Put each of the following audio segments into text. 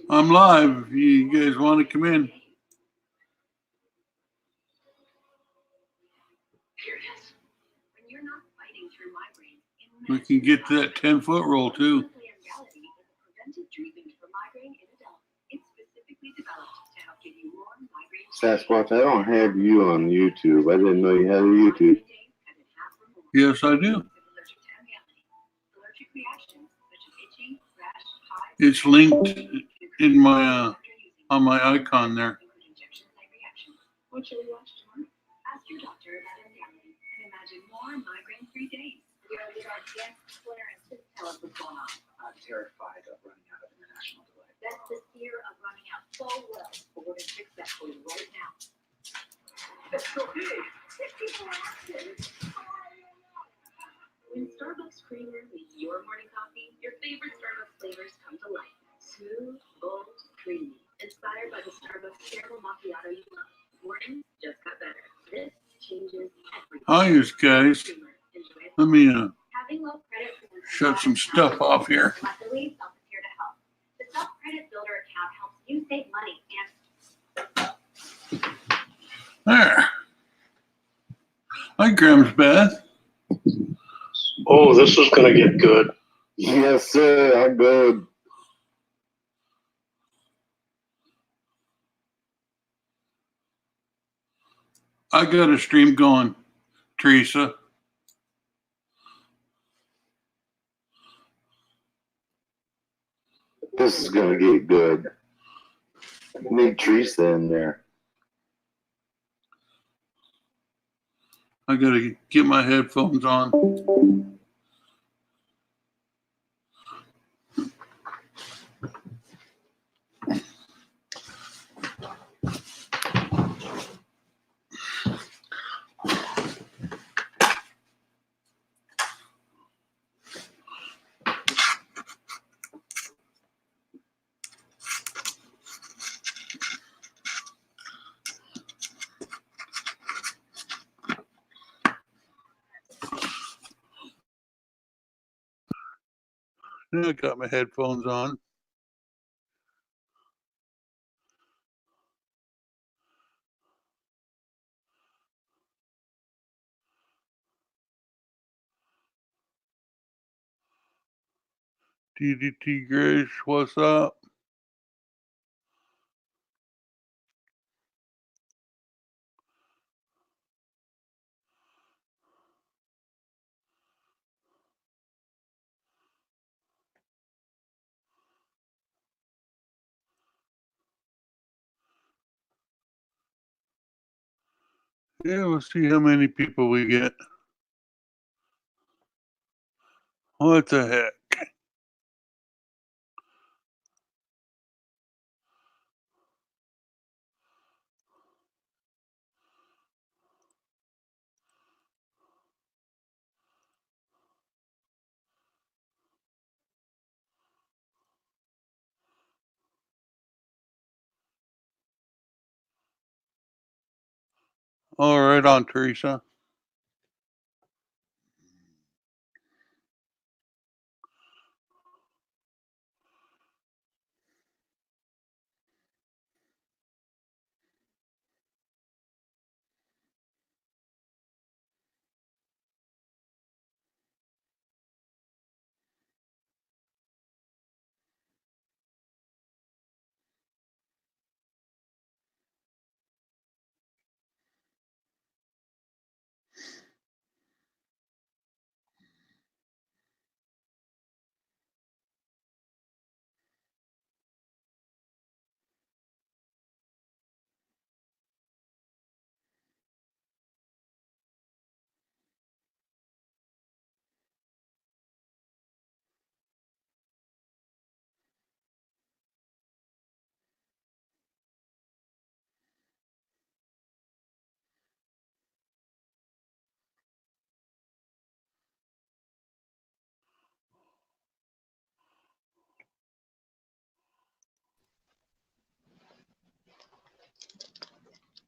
I'm live. If you guys want to come in, we can get to that 10-foot roll too. Sasquatch, I don't have you on YouTube. I didn't know you had a YouTube. Yes, I do. It's linked in my on my icon there. What should we watch tomorrow? Ask your doctor about reality and imagine more migraine-free days. We are with our guest Clarence to tell us what's going on. I'm terrified of running out of international delay. That's the fear of running out so well, but we're going to fix that for you right now. It's so big. 64 ounces. When Starbucks Creamer makes your morning coffee, your favorite Starbucks flavors come to life. Smooth, bold, creamy. Inspired by the Starbucks caramel macchiato you love. Mornings just got better. This changes everything. Hi, guys. Let me shut some stuff off here. Luckily, Self is here to help. The Self Credit Builder account helps you save money and There. Hi, Grams Beth. Oh, this is going to get good. Yes, sir. I'm good. I got a stream going, Teresa. This is going to get good. Need Teresa in there. I got to get my headphones on. Now I got my headphones on. DDT Grace, what's up? Yeah, we'll see how many people we get. What the heck? All right, on Teresa.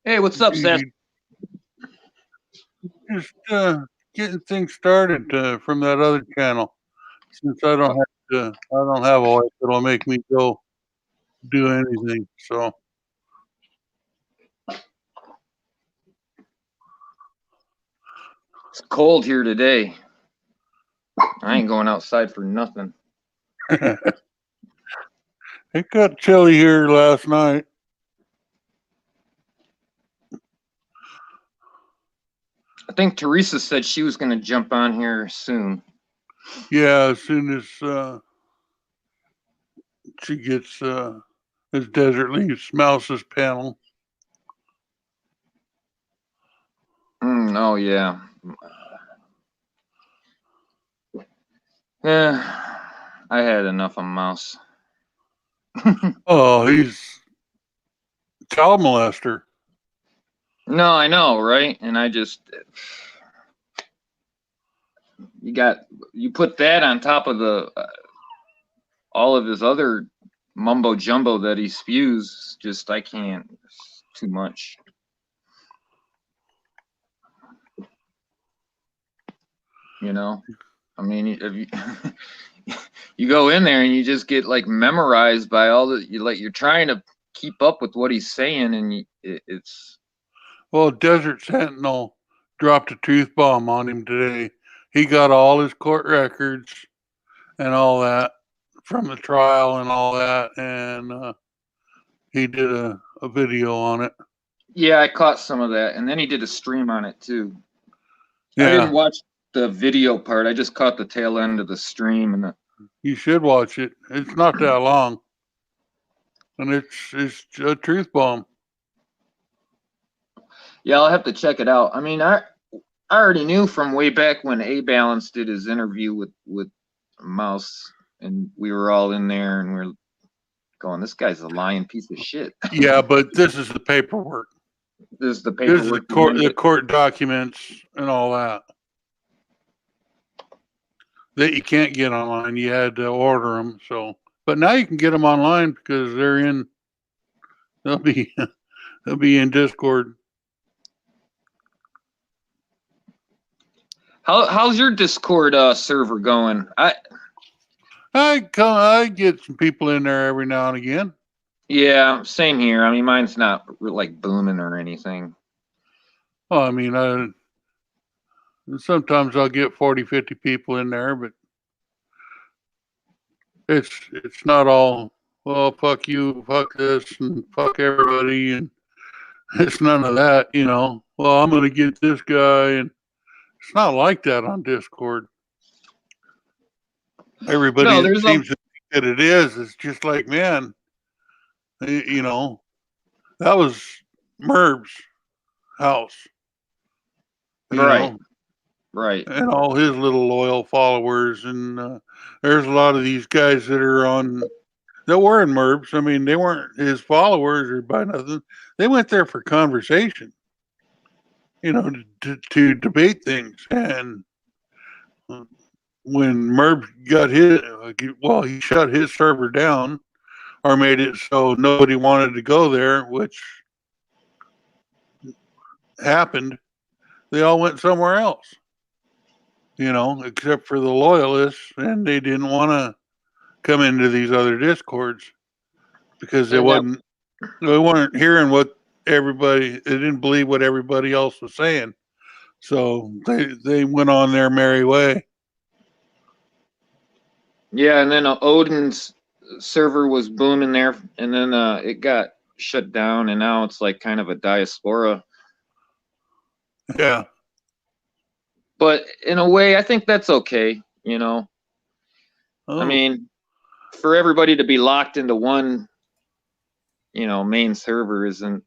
Hey, what's up, Seth? Just getting things started from that other channel. Since I don't have a wife that'll make me go do anything. So It's cold here today. I ain't going outside for nothing. it got chilly here last night. I think Teresa said she was going to jump on here soon. Yeah, as soon as she gets as Desert leaves Mouse's panel. Oh yeah. Yeah, I had enough of Mouse. Oh, he's child molester. No, I know, right? And I just you put that on top of the all of his other mumbo jumbo that he spews. Just I can't. It's too much. You know, I mean, if you you go in there and you just get like memorized by all the you're trying to keep up with what he's saying, and it's. Well, Desert Sentinel dropped a truth bomb on him today. He got all his court records and all that from the trial and all that, and he did a video on it. Yeah, I caught some of that, and then he did a stream on it too. Yeah. I didn't watch the video part. I just caught the tail end of the stream, and you should watch it. It's not that long, and it's a truth bomb. Yeah, I'll have to check it out. I mean, I already knew from way back when A Balance did his interview with Mouse, and we were all in there, and we're going, "This guy's a lying piece of shit." Yeah, but this is the paperwork. This is the paperwork. This is the court documents and all that that you can't get online. You had to order them. So, but now you can get them online because they'll be in Discord. How's your Discord server going? I get some people in there every now and again. Yeah, same here. I mean, mine's not like booming or anything. Well, I mean, sometimes I'll get 40, 50 people in there, but it's not all, well, fuck you, fuck this, and fuck everybody, and it's none of that, you know. Well, I'm going to get this guy, and it's not like that on Discord. Everybody seems to think that it is. It's just like, man, you know, that was Merb's house. Right. Right. And all his little loyal followers. And there's a lot of these guys that were in Merb's. I mean, they weren't his followers or by nothing. They went there for conversation, you know, to debate things. And when Merb got he shut his server down or made it so nobody wanted to go there, which happened. They all went somewhere else, you know, except for the loyalists, and they didn't want to come into these other discords because they weren't hearing what they didn't believe what everybody else was saying. So they went on their merry way. Yeah, and then Odin's server was booming there, and then it got shut down, and now it's like kind of a diaspora. Yeah. But in a way, I think that's okay, you know. Oh. I mean, for everybody to be locked into one, you know, main server isn't.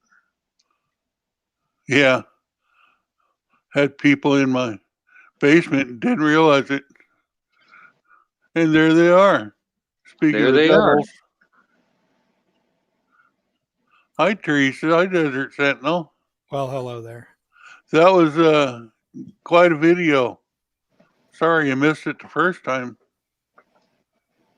Yeah. Had people in my basement and didn't realize it. And there they are. Speaking there of they devils. Hi, Teresa. Hi, Desert Sentinel. Well, hello there. That was quite a video. Sorry you missed it the first time.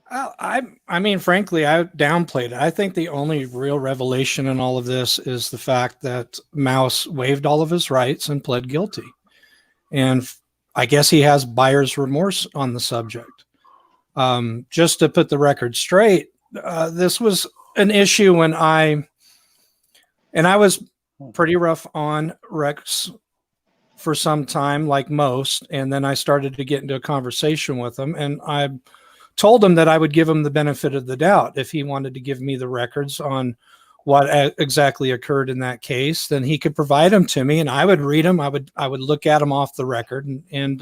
I mean, frankly, I downplayed it. I think the only real revelation in all of this is the fact that Mouse waived all of his rights and pled guilty. And I guess he has buyer's remorse on the subject. Just to put the record straight, this was an issue when I was pretty rough on Rex for some time, like most, and then I started to get into a conversation with him, and I told him that I would give him the benefit of the doubt. If he wanted to give me the records on what exactly occurred in that case, then he could provide them to me, and I would read them. I would look at them off the record and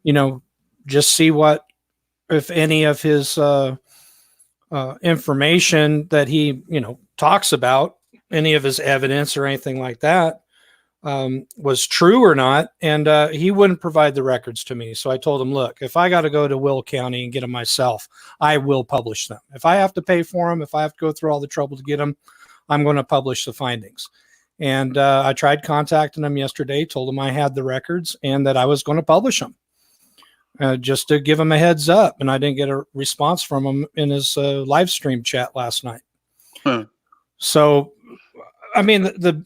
you know, just see what, if any of his information that he, you know, talks about, any of his evidence or anything like that, was true or not. And he wouldn't provide the records to me. So I told him, look, if I got to go to Will County and get them myself, I will publish them. If I have to pay for them, if I have to go through all the trouble to get them, I'm going to publish the findings. And I tried contacting him yesterday, told him I had the records and that I was going to publish them. Just to give him a heads up, and I didn't get a response from him in his live stream chat last night. So, I mean, the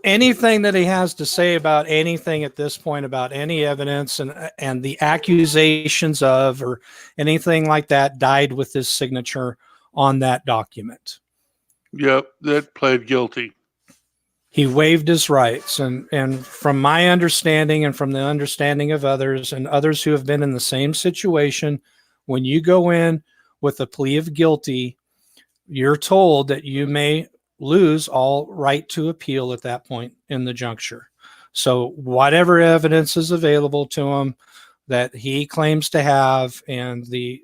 anything that he has to say about anything at this point, about any evidence and the accusations of or anything like that, died with his signature on that document. Yep, that pled guilty. He waived his rights. And from my understanding and from the understanding of others and others who have been in the same situation, when you go in with a plea of guilty, you're told that you may lose all right to appeal at that point in the juncture. So whatever evidence is available to him that he claims to have, and the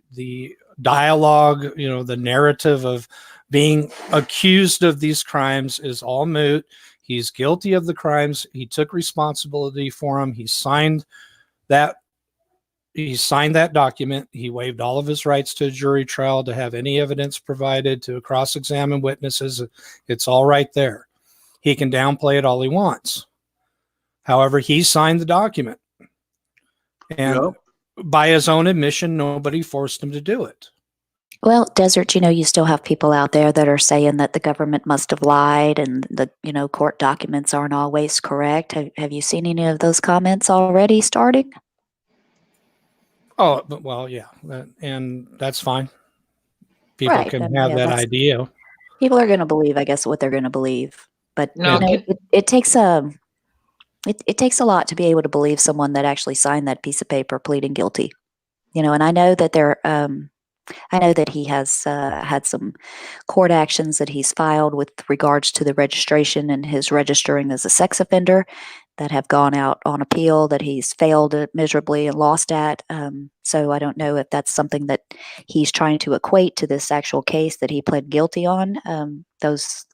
dialogue, you know, the narrative of being accused of these crimes is all moot. He's guilty of the crimes. He took responsibility for them. He signed that document. He waived all of his rights to a jury trial, to have any evidence provided, to cross-examine witnesses. It's all right there. He can downplay it all he wants. However, he signed the document. And by his own admission, nobody forced him to do it. Well, Desert, you still have people out there that are saying that the government must have lied and the, court documents aren't always correct. Have you seen any of those comments already starting? Oh, well, yeah. And that's fine. People Right. can have that idea. People are going to believe, I guess, what they're going to believe. But No, it takes a lot to be able to believe someone that actually signed that piece of paper pleading guilty. And I know that I know that he has had some court actions that he's filed with regards to the registration and his registering as a sex offender that have gone out on appeal, that he's failed miserably and lost at. So I don't know if that's something that he's trying to equate to this actual case that he pled guilty on. That's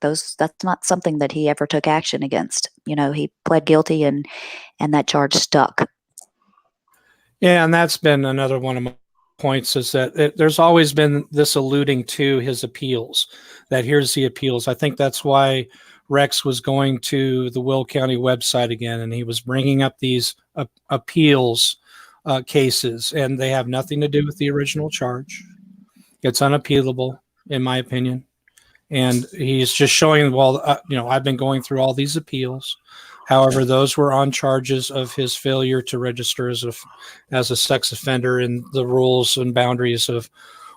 not something that he ever took action against. He pled guilty and that charge stuck. Yeah, and that's been another one of my points, is that there's always been this alluding to his appeals, that here's the appeals. I think that's why Rex was going to the Will County website again, and he was bringing up these appeals cases, and they have nothing to do with the original charge. It's unappealable, in my opinion. And he's just showing, well, I've been going through all these appeals. However, those were on charges of his failure to register as a sex offender and the rules and boundaries of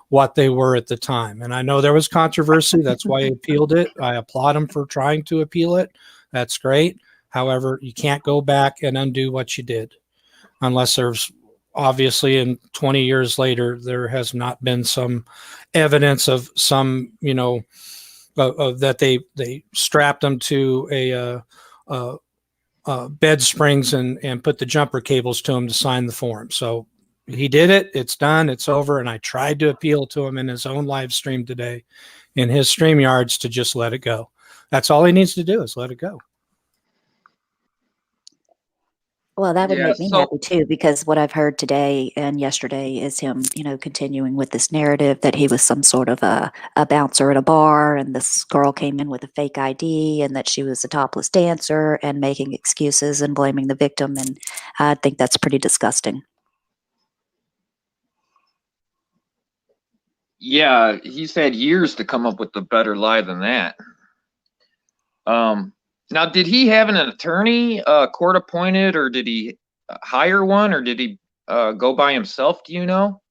what they were at the time. And I know there was controversy. That's why he appealed it. I applaud him for trying to appeal it. That's great. However, you can't go back and undo what you did unless there's obviously, in 20 years later, there has not been some evidence of some, that they strapped him to a bed springs and put the jumper cables to him to sign the form. So he did it. It's done. It's over. And I tried to appeal to him in his own live stream today in his StreamYards to just let it go. That's all he needs to do, is let it go. Well, that would make me happy too, because what I've heard today and yesterday is him, continuing with this narrative that he was some sort of a bouncer at a bar, and this girl came in with a fake ID, and that she was a topless dancer, and making excuses and blaming the victim. And I think that's pretty disgusting. Yeah, he's had years to come up with a better lie than that. Now, did he have an attorney, court appointed, or did he hire one, or did he go by himself? Do you know?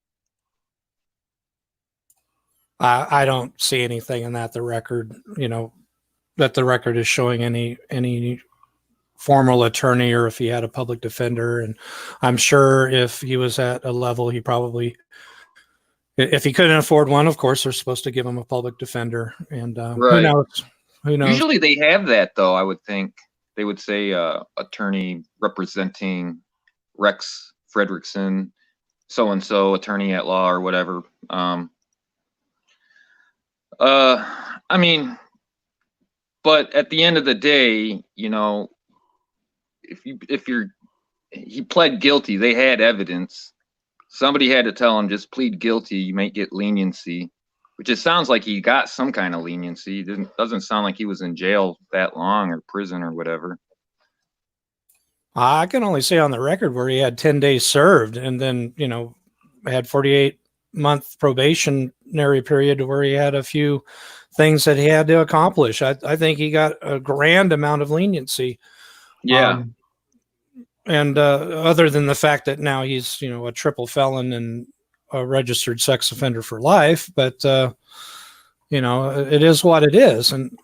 I don't see anything in that the record, that the record is showing any formal attorney or if he had a public defender. And I'm sure if he was at a level, he probably, if he couldn't afford one, of course, they're supposed to give him a public defender. And who Right. knows? Who knows? Usually they have that, though. I would think they would say attorney representing Rex Fredrickson, so and so, attorney at law or whatever. I mean, but at the end of the day, he pled guilty. They had evidence. Somebody had to tell him, just plead guilty. You might get leniency, which it sounds like he got some kind of leniency. Doesn't sound like he was in jail that long or prison or whatever. I can only say on the record where he had 10 days served and then, had 48-month probationary period where he had a few things that he had to accomplish. I think he got a grand amount of leniency. Yeah. And other than the fact that now he's, a triple felon and a registered sex offender for life, but, it is what it is. And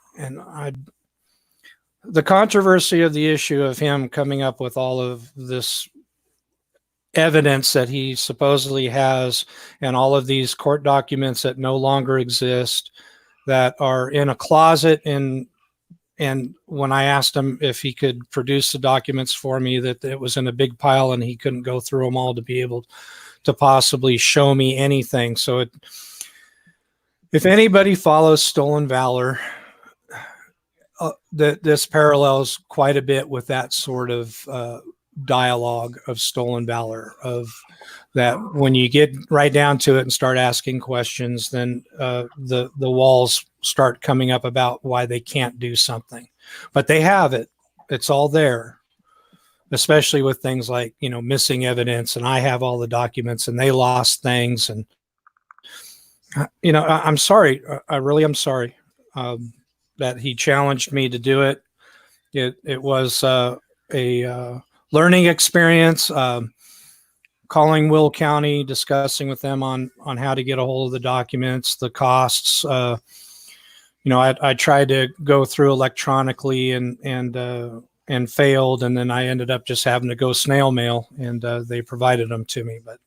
the controversy of the issue of him coming up with all of this evidence that he supposedly has and all of these court documents that no longer exist, that are in a closet. And when I asked him if he could produce the documents for me, that it was in a big pile and he couldn't go through them all to be able to possibly show me anything. So if anybody follows Stolen Valor, that this parallels quite a bit with that sort of dialogue of Stolen Valor, of that when you get right down to it and start asking questions, then the walls start coming up about why they can't do something. But they have it. It's all there, especially with things like, missing evidence. And I have all the documents and they lost things. And, I'm sorry. I really am sorry that he challenged me to do it. It was a learning experience. Calling Will County, discussing with them on how to get a hold of the documents, the costs. I tried to go through electronically and failed, and then I ended up just having to go snail mail, and they provided them to me. But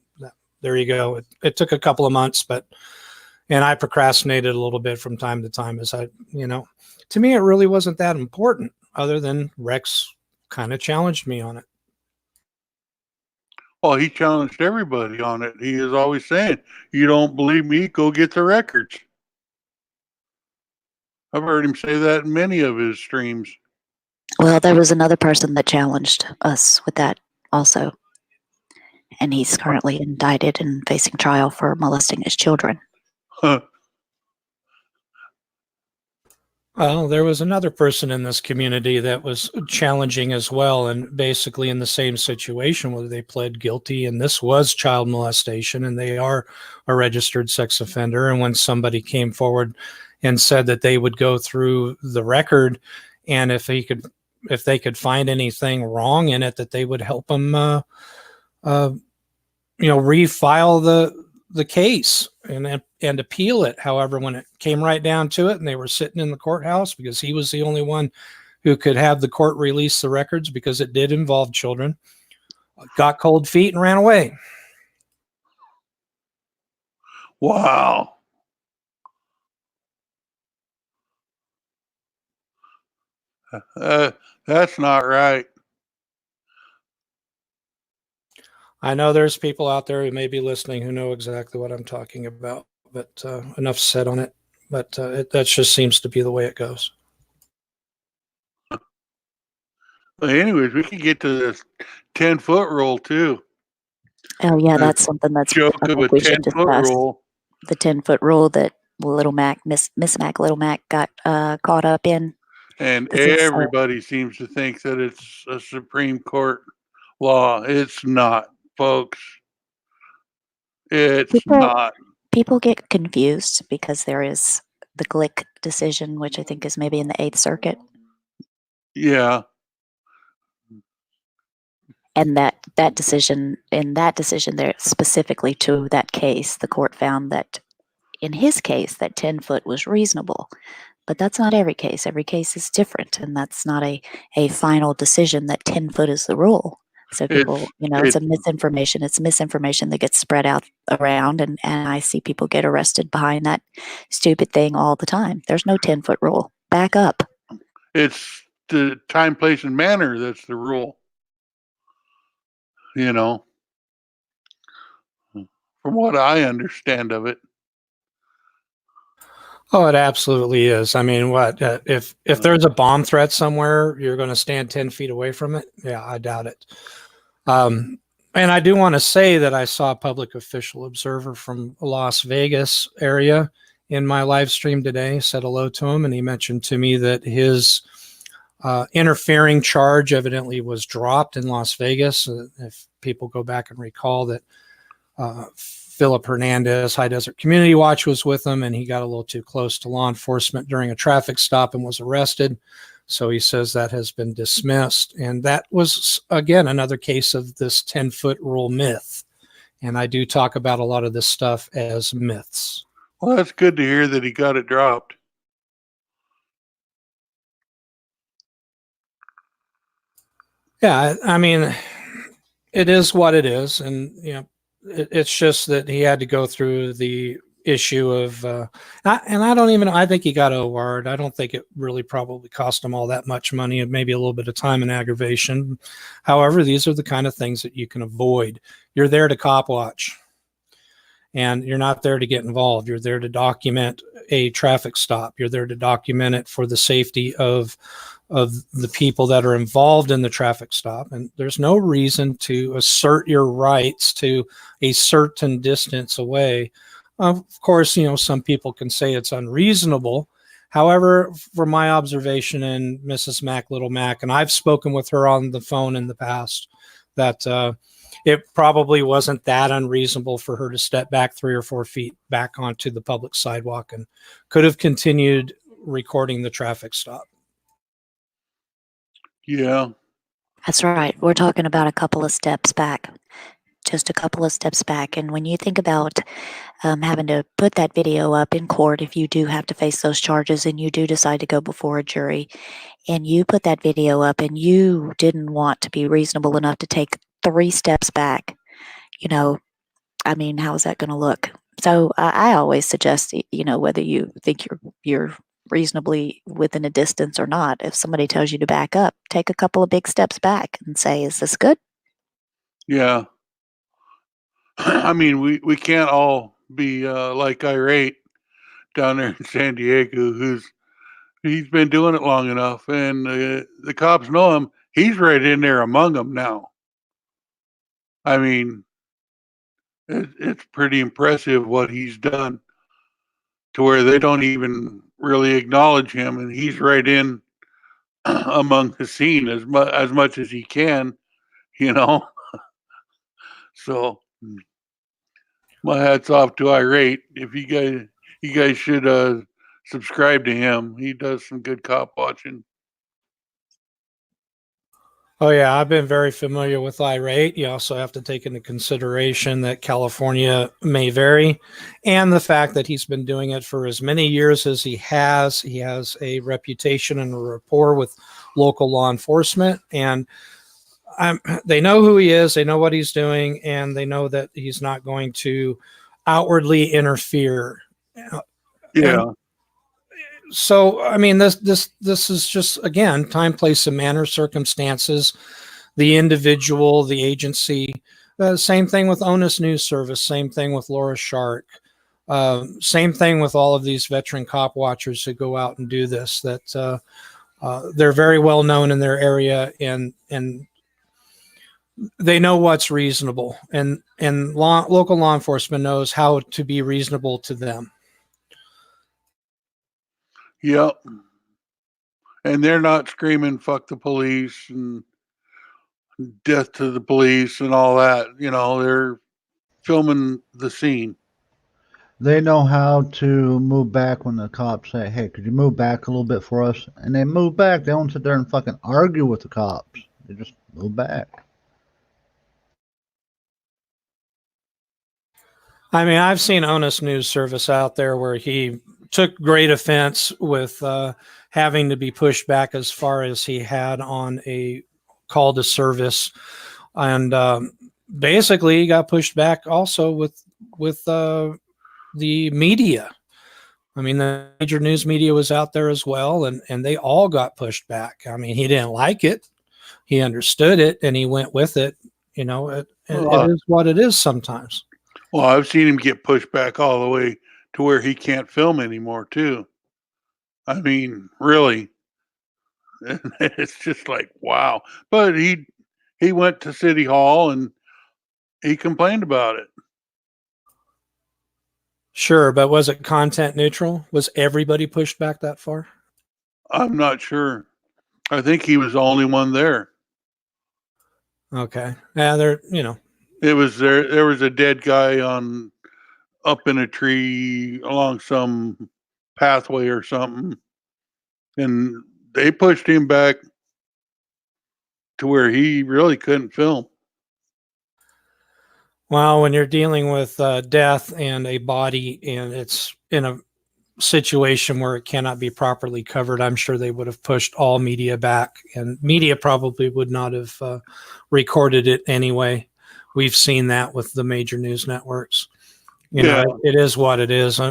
there you go. It took a couple of months, and I procrastinated a little bit from time to time, as to me, it really wasn't that important, other than Rex kind of challenged me on it. Well, he challenged everybody on it. He is always saying, "You don't believe me? Go get the records." I've heard him say that in many of his streams. Well, there was another person that challenged us with that also. And he's currently indicted and facing trial for molesting his children. Well, there was another person in this community that was challenging as well, and basically in the same situation where they pled guilty, and this was child molestation, and they are a registered sex offender. And when somebody came forward and said that they would go through the record, and if they could find anything wrong in it, that they would help them, refile the case and appeal it. However, when it came right down to it and they were sitting in the courthouse, because he was the only one who could have the court release the records because it did involve children, got cold feet and ran away. Wow. That's not right. I know there's people out there who may be listening who know exactly what I'm talking about, but enough said on it. But that just seems to be the way it goes. But anyways, we could get to this 10-foot rule too. Oh yeah, that's something that's Joke I of a think we should 10-foot discuss. rule. The 10-foot rule that Little Mac, Miss Mac, Little Mac got caught up in. And 'Cause it's, everybody seems to think that it's a Supreme Court law. It's not, folks. It's not. People get confused because there is the Glick decision, which I think is maybe in the 8th Circuit. Yeah. And that decision there specifically to that case, the court found that in his case that 10 foot was reasonable. But that's not every case. Every case is different, and that's not a final decision that 10 foot is the rule. So people, it's a misinformation. It's misinformation that gets spread out around, and I see people get arrested behind that stupid thing all the time. There's no 10-foot rule. Back up. It's the time, place, and manner that's the rule. From what I understand of it. Oh, it absolutely is. I mean, what if there's a bomb threat somewhere, you're going to stand 10 feet away from it? Yeah, I doubt it. And I do want to say that I saw a public official observer from Las Vegas area in my live stream today, said hello to him, and he mentioned to me that his interfering charge evidently was dropped in Las Vegas. If people go back and recall that Philip Hernandez, High Desert Community Watch, was with him, and he got a little too close to law enforcement during a traffic stop and was arrested. So he says that has been dismissed. And that was, again, another case of this 10-foot rule myth. And I do talk about a lot of this stuff as myths. Well, that's good to hear that he got it dropped. Yeah, I mean, it is what it is. And, it's just that he had to go through the issue of, I think he got OR'd. I don't think it really probably cost him all that much money and maybe a little bit of time and aggravation. However, these are the kind of things that you can avoid. You're there to cop watch, and you're not there to get involved. You're there to document a traffic stop. You're there to document it for the safety of the people that are involved in the traffic stop. And there's no reason to assert your rights to a certain distance away. Of course, some people can say it's unreasonable. However, from my observation and Mrs. Mac, Little Mac, and I've spoken with her on the phone in the past, that it probably wasn't that unreasonable for her to step back 3 or 4 feet back onto the public sidewalk and could have continued recording the traffic stop. Yeah. That's right. We're talking about a couple of steps back, just a couple of steps back. And when you think about having to put that video up in court, if you do have to face those charges and you do decide to go before a jury, and you put that video up and you didn't want to be reasonable enough to take 3 steps back, how is that going to look? So I always suggest, whether you think you're reasonably within a distance or not, if somebody tells you to back up, take a couple of big steps back and say, is this good? Yeah. I mean, we can't all be like Irate down there in San Diego, he's been doing it long enough, and the cops know him. He's right in there among them now. I mean, it's pretty impressive what he's done, to where they don't even really acknowledge him, and he's right in among the scene as much as he can, So my hat's off to Irate. If you guys should subscribe to him. He does some good cop watching. Oh, yeah, I've been very familiar with Irate. You also have to take into consideration that California may vary, and the fact that he's been doing it for as many years as he has. He has a reputation and a rapport with local law enforcement, and they know who he is, they know what he's doing, and they know that he's not going to outwardly interfere. Yeah. And so, I mean, this is just, again, time, place, and manner, circumstances, the individual, the agency. Same thing with Onus News Service. Same thing with Laura Shark. Same thing with all of these veteran cop watchers who go out and do this. That they're very well known in their area, and they know what's reasonable, and local law enforcement knows how to be reasonable to them. Yep. And they're not screaming "fuck the police" and "death to the police" and all that. They're filming the scene. They know how to move back when the cops say, "Hey, could you move back a little bit for us?" And they move back. They don't sit there and fucking argue with the cops. They just move back. I mean, I've seen Onus News Service out there where he took great offense with having to be pushed back as far as he had on a call to service, and basically he got pushed back also with the media. I mean, the major news media was out there as well, and they all got pushed back. I mean, he didn't like it, he understood it, and he went with it. You know, it is what it is sometimes. Well, I've seen him get pushed back all the way to where he can't film anymore too. I mean, really. It's just like, wow. But he went to City Hall and he complained about it. Sure, but was it content neutral? Was everybody pushed back that far? I'm not sure. I think he was the only one there. Okay. Yeah, there, you know. It was there was a dead guy on up in a tree along some pathway or something. And they pushed him back to where he really couldn't film. Well, when you're dealing with death and a body and it's in a situation where it cannot be properly covered, I'm sure they would have pushed all media back, and media probably would not have recorded it anyway. We've seen that with the major news networks. You know, it is what it is.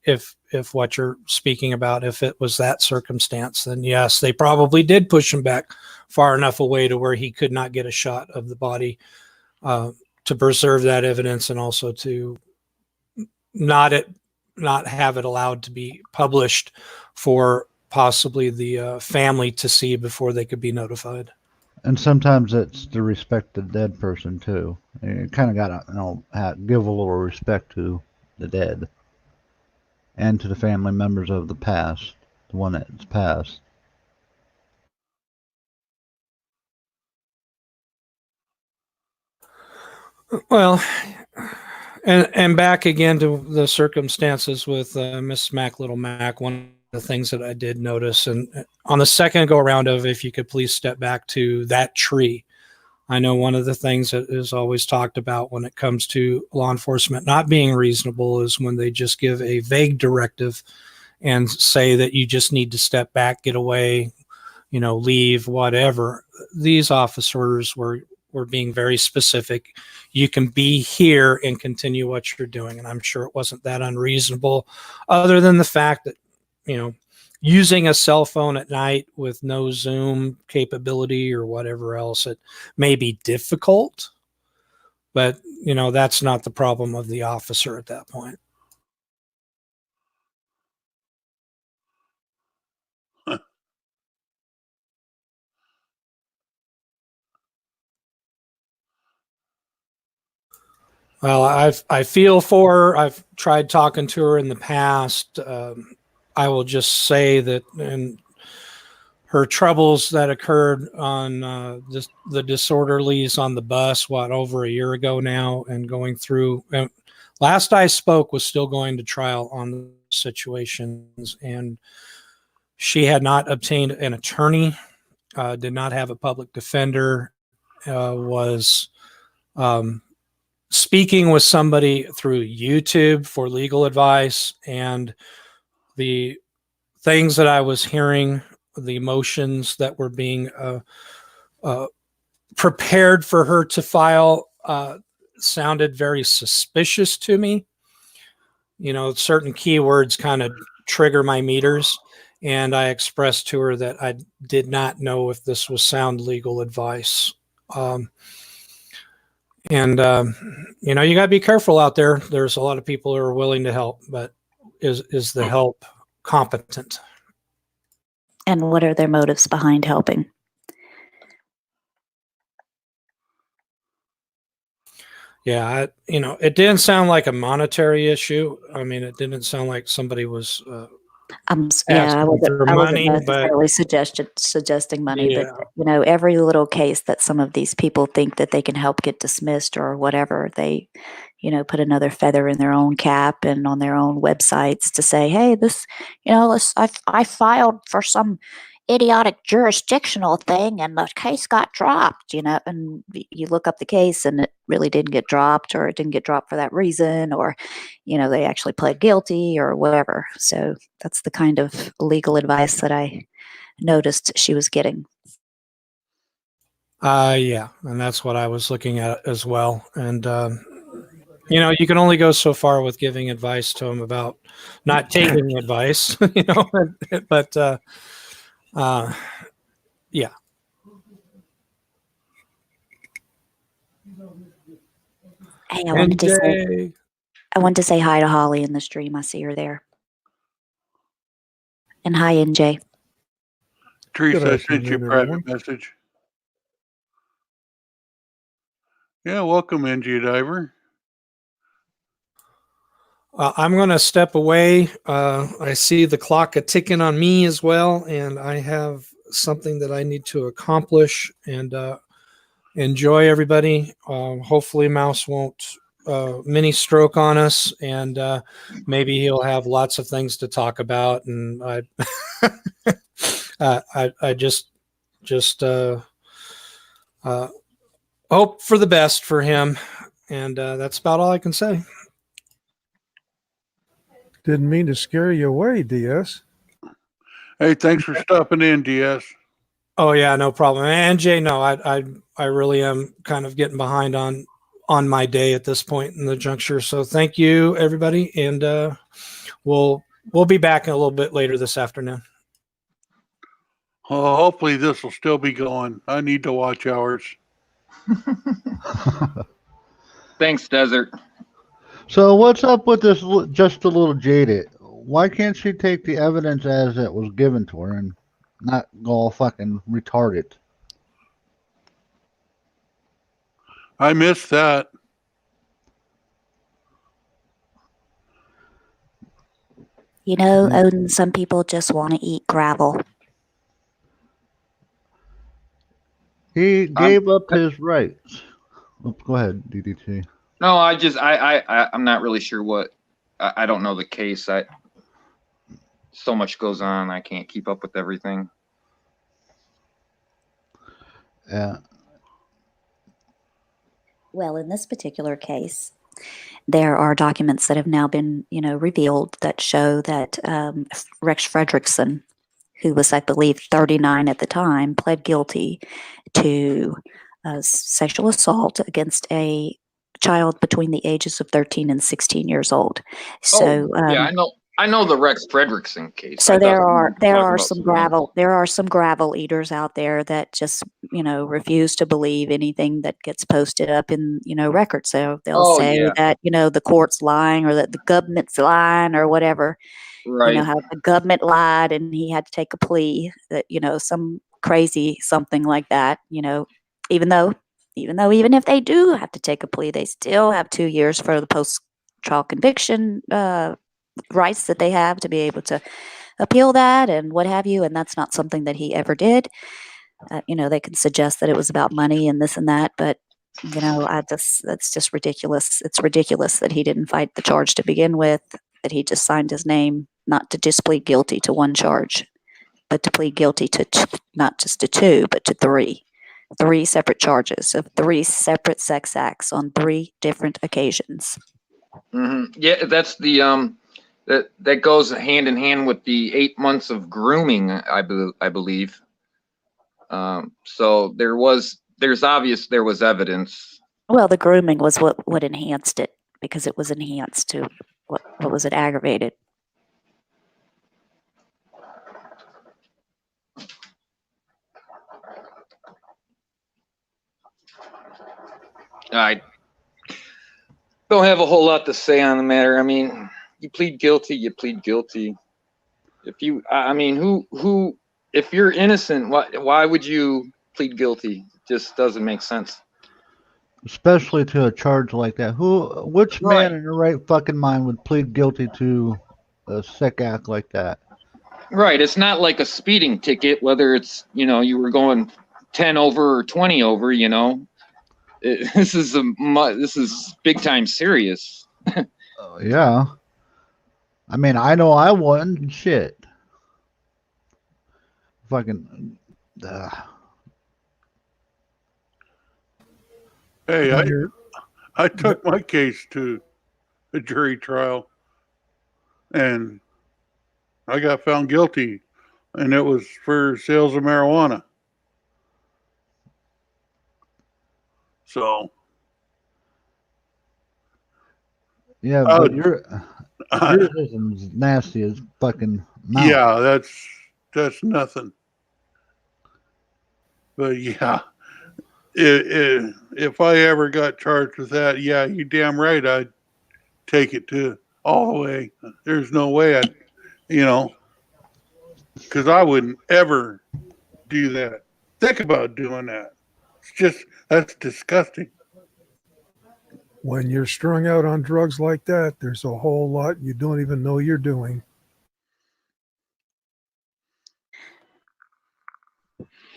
If what you're speaking about, if it was that circumstance, then yes, they probably did push him back far enough away to where he could not get a shot of the body, to preserve that evidence, and also to not have it allowed to be published for possibly the family to see before they could be notified. And sometimes it's to respect the dead person too. You kind of got to give a little respect to the dead and to the family members of the past, the one that's passed. Well, and back again to the circumstances with Miss Mac, Little Mac. One of the things that I did notice, and on the second go around of, if you could please step back to that tree. I know one of the things that is always talked about when it comes to law enforcement not being reasonable is when they just give a vague directive and say that you just need to step back, get away, you know, leave, whatever. These officers were being very specific. You can be here and continue what you're doing. And I'm sure it wasn't that unreasonable, other than the fact that, you know, using a cell phone at night with no Zoom capability or whatever else, it may be difficult, but you know, that's not the problem of the officer at that point. Well, I feel for her. I've tried talking to her in the past. I will just say that in her troubles that occurred on the disorderlies on the bus, over a year ago now, and going through. Last I spoke was still going to trial on the situations, and she had not obtained an attorney, did not have a public defender, was speaking with somebody through YouTube for legal advice, and the things that I was hearing, the emotions that were being prepared for her to file, sounded very suspicious to me. You know, certain keywords kind of trigger my meters, and I expressed to her that I did not know if this was sound legal advice. And you know, you got to be careful out there. There's a lot of people who are willing to help, but is the help competent? And what are their motives behind helping? Yeah, you know, it didn't sound like a monetary issue. I mean, it didn't sound like somebody was Yeah, I for wasn't money, but necessarily suggesting money, but yeah, you know, every little case that some of these people think that they can help get dismissed or whatever, they, you know, put another feather in their own cap and on their own websites to say, hey, this, you know, I filed for some idiotic jurisdictional thing and the case got dropped, and you look up the case and it really didn't get dropped, or it didn't get dropped for that reason, or, they actually pled guilty or whatever. So that's the kind of legal advice that I noticed she was getting. Yeah, and that's what I was looking at as well. And you can only go so far with giving advice to them about not taking advice, but yeah. Hey, I wanted to say hi to Holly in the stream. I see her there. And hi, NJ. Teresa, I sent you a private message. Yeah, welcome, NG Diver. I'm going to step away. I see the clock a ticking on me as well, and I have something that I need to accomplish. And enjoy, everybody. Hopefully, Mouse won't mini stroke on us, and maybe he'll have lots of things to talk about. And I just hope for the best for him, and that's about all I can say. Didn't mean to scare you away, DS. Hey, thanks for stopping in, DS. Oh yeah, no problem. And Jay, no, I really am kind of getting behind on my day at this point in the juncture. So thank you, everybody, and we'll be back a little bit later this afternoon. Well, hopefully this will still be going. I need to watch hours. Thanks, Desert. So what's up with this just a little jaded? Why can't she take the evidence as it was given to her and not go all fucking retarded? I missed that. Odin, some people just want to eat gravel. He gave up his rights. Oh, go ahead, DDT. No, I'm not really sure what. I don't know the case. So much goes on. I can't keep up with everything. Yeah. Well, in this particular case, there are documents that have now been, revealed that show that Rex Fredrickson, who was, I believe, 39 at the time, pled guilty to sexual assault against a child between the ages of 13 and 16 years old. So yeah, I know the Rex Fredrickson case. So there are some gravel eaters out there that just refuse to believe anything that gets posted up in records. So they'll say that the court's lying, or that the government's lying, or whatever. Right. How the government lied and he had to take a plea, that some crazy something like that. Even if they do have to take a plea, they still have 2 years for the post-trial conviction rights that they have to be able to appeal that and what have you. And that's not something that he ever did. They can suggest that it was about money and this and that, but that's just ridiculous. It's ridiculous that he didn't fight the charge to begin with, that he just signed his name, not to just plead guilty to one charge, but to plead guilty to not just to two, but to three separate charges of 3 separate sex acts on 3 different occasions. Mm-hmm. Yeah, that's the that goes hand in hand with the 8 months of grooming, I believe. So there was evidence. Well, the grooming was what enhanced it, because it was enhanced to what was it, aggravated. I don't have a whole lot to say on the matter. I mean, you plead guilty, you plead guilty. If you're innocent, why would you plead guilty? It just doesn't make sense. Especially to a charge like that. Which man in their right fucking mind would plead guilty to a sick act like that? Right. It's not like a speeding ticket, whether it's, you were going 10 over or 20 over, This is big time serious. Yeah. I mean, I know I wouldn't. Shit. fucking. Hey, You're, I took my case to a jury trial, and I got found guilty, and it was for sales of marijuana. So, Yeah, uh, but yours isn't nasty as fucking mouth. yeah, that's nothing. But yeah, if I ever got charged with that, yeah, you damn right, I'd take it to all the way. There's no way I'd, because I wouldn't ever do that. Think about doing that. That's disgusting. when you're strung out on drugs like that, there's a whole lot you don't even know you're doing.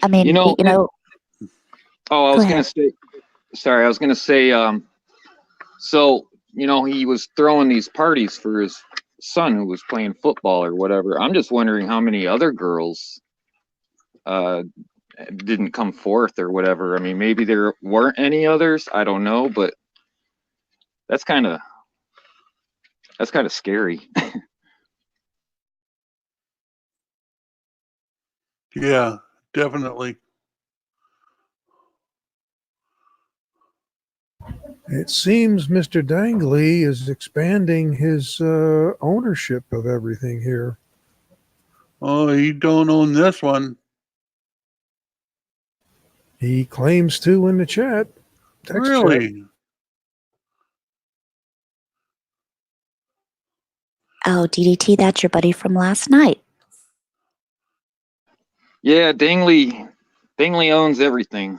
I mean, You know, know, oh, I go was ahead. gonna say, sorry, I was gonna say, so, he was throwing these parties for his son who was playing football or whatever. I'm just wondering how many other girls didn't come forth or whatever. I mean, maybe there weren't any others. I don't know, but that's kind of scary. Yeah, definitely. It seems Mr. Dangley is expanding his ownership of everything here. Oh, you don't own this one. He claims to in the chat, text chat. Really? Oh, DDT, that's your buddy from last night. Yeah, Dingley owns everything.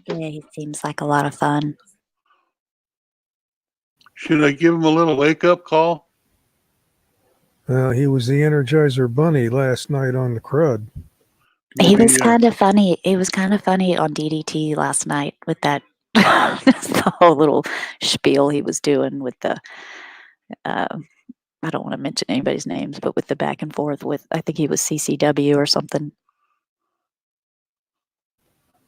Yeah, he seems like a lot of fun. Should I give him a little wake up call? He was the Energizer Bunny last night on the crud. He Maybe, was kind of funny. It was kind of funny on DDT last night with that the whole little spiel he was doing with the. I don't want to mention anybody's names, but with the back and forth with, I think he was CCW or something.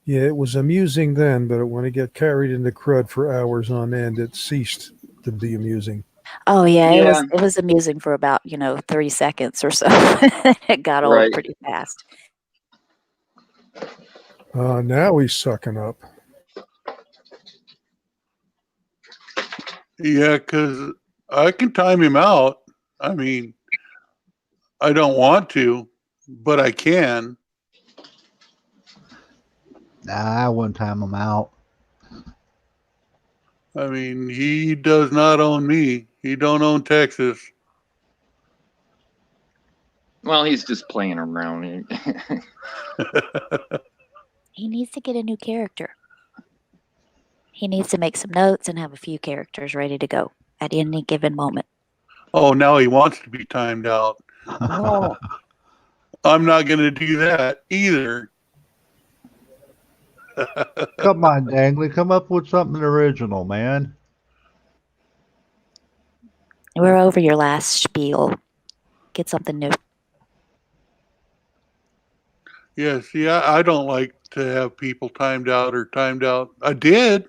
Yeah, it was amusing then, but when it got carried into crud for hours on end, it ceased to be amusing. Oh yeah, Yeah. it was amusing for about 30 seconds or so. It got Right. old pretty fast. Now he's sucking up. Yeah, because I can time him out. I mean, I don't want to, but I can. Nah, I wouldn't time him out. I mean, he does not own me. He don't own Texas. Well, he's just playing around. He needs to get a new character. He needs to make some notes and have a few characters ready to go at any given moment. Oh, now he wants to be timed out. No, I'm not going to do that either. Come on, Dangley, come up with something original, man. We're over your last spiel. Get something new. Yeah, see, I don't like to have people timed out or timed out. I did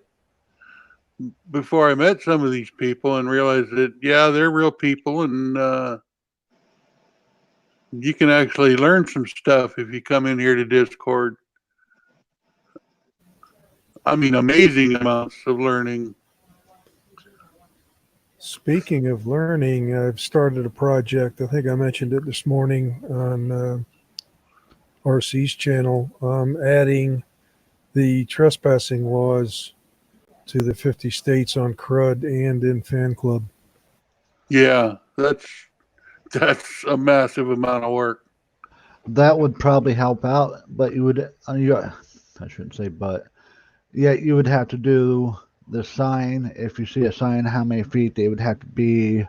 before I met some of these people and realized that, yeah, they're real people, and you can actually learn some stuff if you come in here to Discord. I mean, amazing amounts of learning. Speaking of learning, I've started a project. I think I mentioned it this morning on RC's channel. Adding the trespassing laws to the 50 states on CRUD and in Fan Club. Yeah, that's a massive amount of work. That would probably help out, but you would, I shouldn't say but, yeah, you would have to do the sign. If you see a sign, how many feet, they would have to be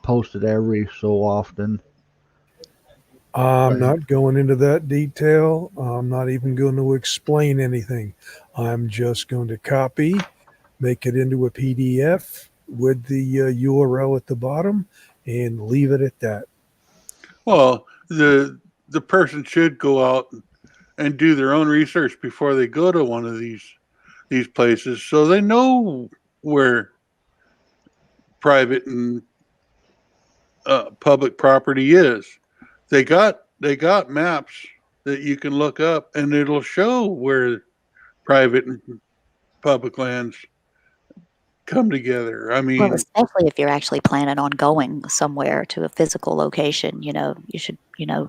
posted every so often. I'm not going into that detail. I'm not even going to explain anything. I'm just going to copy, make it into a PDF with the URL at the bottom, and leave it at that. Well, the person should go out and do their own research before they go to one of these places, so they know where private and public property is. They got maps that you can look up, and it'll show where private and public lands come together. I Well, mean, especially if you're actually planning on going somewhere to a physical location, you should,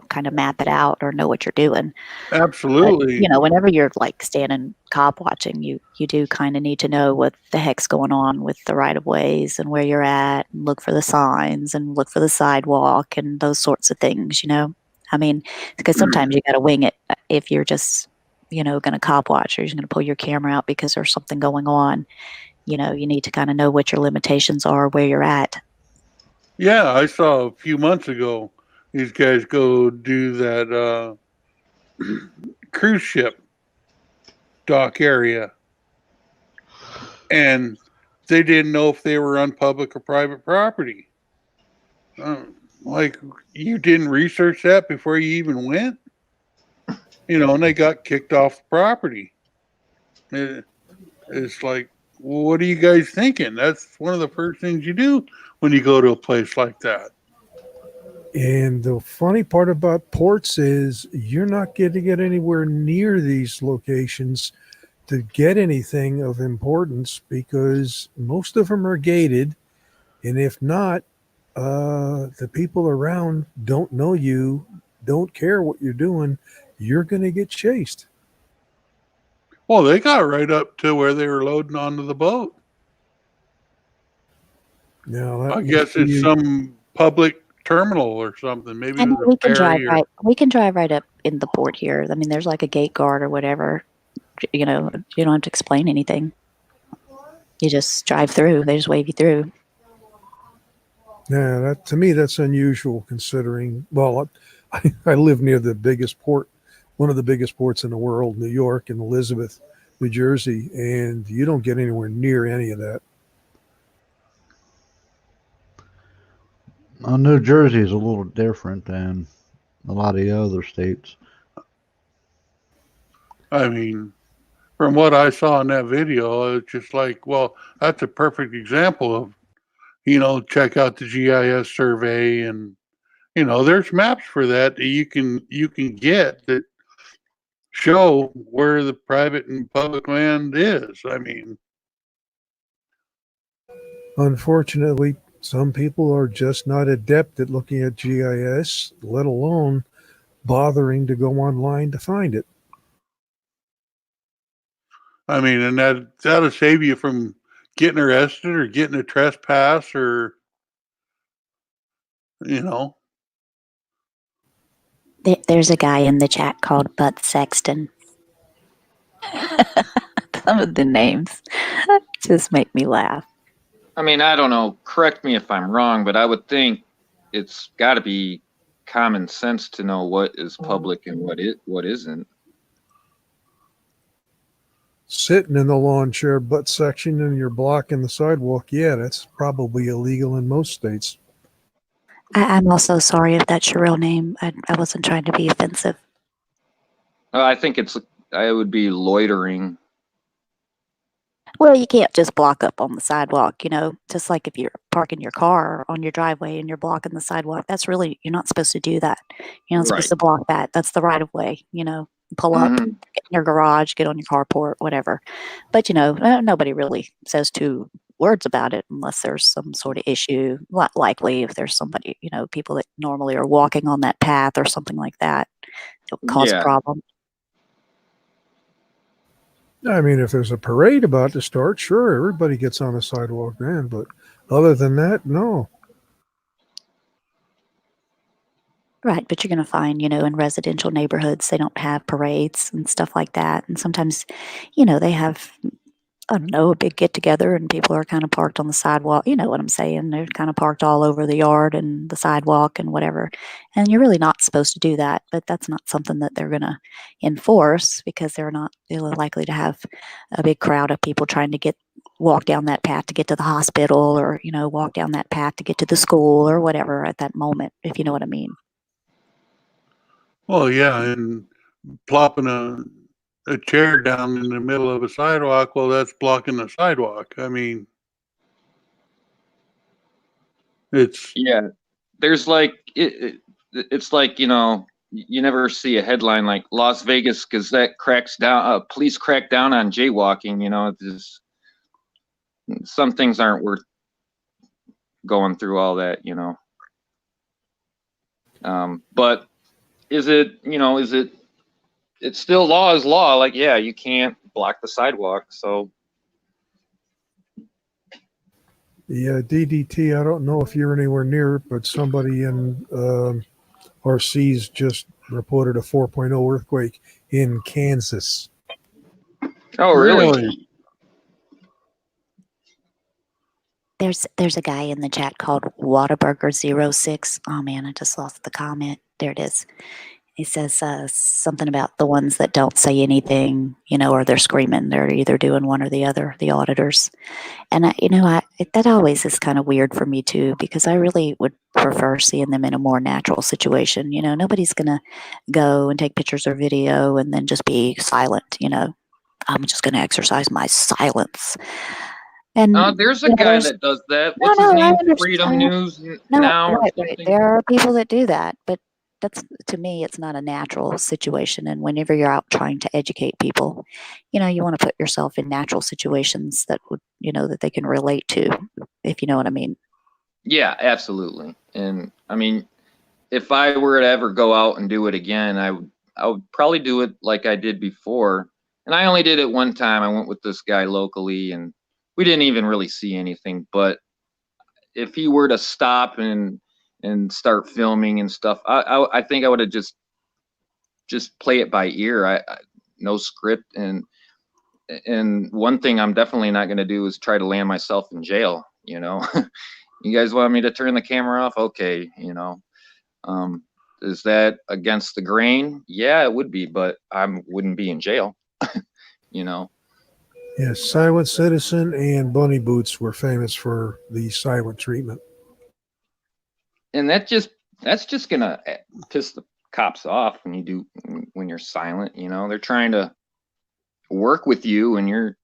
kind of map it out or know what you're doing. But, absolutely. whenever you're like standing cop watching, you do kind of need to know what the heck's going on with the right of ways and where you're at, and look for the signs and look for the sidewalk and those sorts of things, I mean, because sometimes you got to wing it if you're just, going to cop watch or you're going to pull your camera out because there's something going on. You need to kind of know what your limitations are, where you're at. Yeah, I saw a few months ago these guys go do that cruise ship dock area, and they didn't know if they were on public or private property. Like, you didn't research that before you even went, and they got kicked off the property. It's like, what are you guys thinking? That's one of the first things you do when you go to a place like that. And the funny part about ports is you're not going to get anywhere near these locations to get anything of importance because most of them are gated. And if not, the people around don't know you, don't care what you're doing. You're going to get chased. Well, they got right up to where they were loading onto the boat. Now, that I must guess it's be- some public terminal or something. Maybe And there's we a can drive ferry or right. We can drive right up in the port here. I mean, there's like a gate guard or whatever. You don't have to explain anything. You just drive through. They just wave you through. Yeah, to me, that's unusual considering, well, I live near the biggest port, one of the biggest ports in the world, New York and Elizabeth, New Jersey, and you don't get anywhere near any of that. New Jersey is a little different than a lot of the other states. I mean, from what I saw in that video, it's just like, well, that's a perfect example of, check out the GIS survey, and there's maps for that you can get that show where the private and public land is. I mean, Unfortunately, some people are just not adept at looking at GIS, let alone bothering to go online to find it. and that'll save you from getting arrested or getting a trespass or, you know. There's a guy in the chat called Butt Sexton. Some of the names just make me laugh. I mean, I don't know. Correct me if I'm wrong, but I would think it's got to be common sense to know what is public and what isn't. Sitting in the lawn chair butt section and you're blocking the sidewalk, yeah, that's probably illegal in most states. I'm also sorry if that's your real name. I wasn't trying to be offensive. I think it would be loitering. Well, you can't just block up on the sidewalk, just like if you're parking your car on your driveway and you're blocking the sidewalk. You're not supposed to do that. You're not supposed to block that. That's the right of way, pull up, get in your garage, get on your carport, whatever. But, nobody really says two words about it unless there's some sort of issue. Likely if there's somebody, people that normally are walking on that path or something like that, it would cause a problem. I mean, if there's a parade about to start, sure, everybody gets on the sidewalk then. But other than that, no. Right, but you're going to find, in residential neighborhoods, they don't have parades and stuff like that. And sometimes, they have, I don't know, a big get together and people are kind of parked on the sidewalk. You know what I'm saying? They're kind of parked all over the yard and the sidewalk and whatever. And you're really not supposed to do that, but that's not something that they're going to enforce because they're likely to have a big crowd of people trying to walk down that path to get to the hospital or, walk down that path to get to the school or whatever at that moment, if you know what I mean. Well, yeah, and plopping a chair down in the middle of a sidewalk, well, that's blocking the sidewalk. I mean, it's Yeah, there's like it's like, you know, you never see a headline like Las Vegas Gazette cracks down, police crack down on jaywalking. You know, it's just, some things aren't worth going through all that. You know, but is it, you know, is it? It's still law is law. Like, yeah, you can't block the sidewalk. So Yeah, DDT, I don't know if you're anywhere near it, but somebody in RC's just reported a 4.0 earthquake in Kansas. oh really? There's a guy in the chat called Whataburger06. Oh man, I just lost the comment. There it is. He says something about the ones that don't say anything, you know, or they're screaming. They're either doing one or the other, the auditors. And that always is kind of weird for me too, because I really would prefer seeing them in a more natural situation. You know, nobody's gonna go and take pictures or video and then just be silent. You know, I'm just gonna exercise my silence. And There's a you know, guy there's that does that. no, What's his no, I name? Freedom understand. News No, Now or right. something? There are people that do that, but that's, to me, it's not a natural situation. And whenever you're out trying to educate people, you know, you want to put yourself in natural situations that would, you know, that they can relate to, if you know what I mean. Yeah, absolutely. And I mean, if I were to ever go out and do it again, I would probably do it like I did before. And I only did it one time. I went with this guy locally, and we didn't even really see anything. But if he were to stop and start filming and stuff, I think I would have just play it by ear. No script. And one thing I'm definitely not going to do is try to land myself in jail. You know, you guys want me to turn the camera off? Okay, you know. Is that against the grain? Yeah, it would be, but I wouldn't be in jail. You know. Yes, Silent Citizen and Bunny Boots were famous for the silent treatment. And that's just gonna piss the cops off when you're silent. You know, they're trying to work with you, and you're,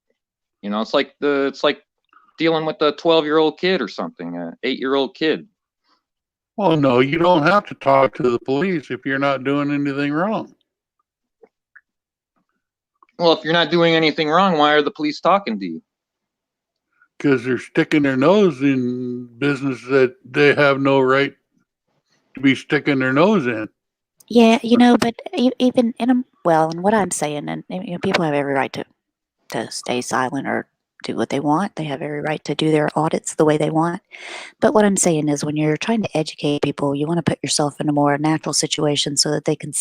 you know, it's like dealing with a 12-year-old kid or something, an 8-year-old kid. Well, no, you don't have to talk to the police if you're not doing anything wrong. Well, if you're not doing anything wrong, why are the police talking to you? Because they're sticking their nose in business that they have no right to be sticking their nose in. Yeah, you know, but even in a, well, and what I'm saying, and you know, people have every right to stay silent or do what they want. They have every right to do their audits the way they want. But what I'm saying is, when you're trying to educate people, you want to put yourself in a more natural situation so that they can,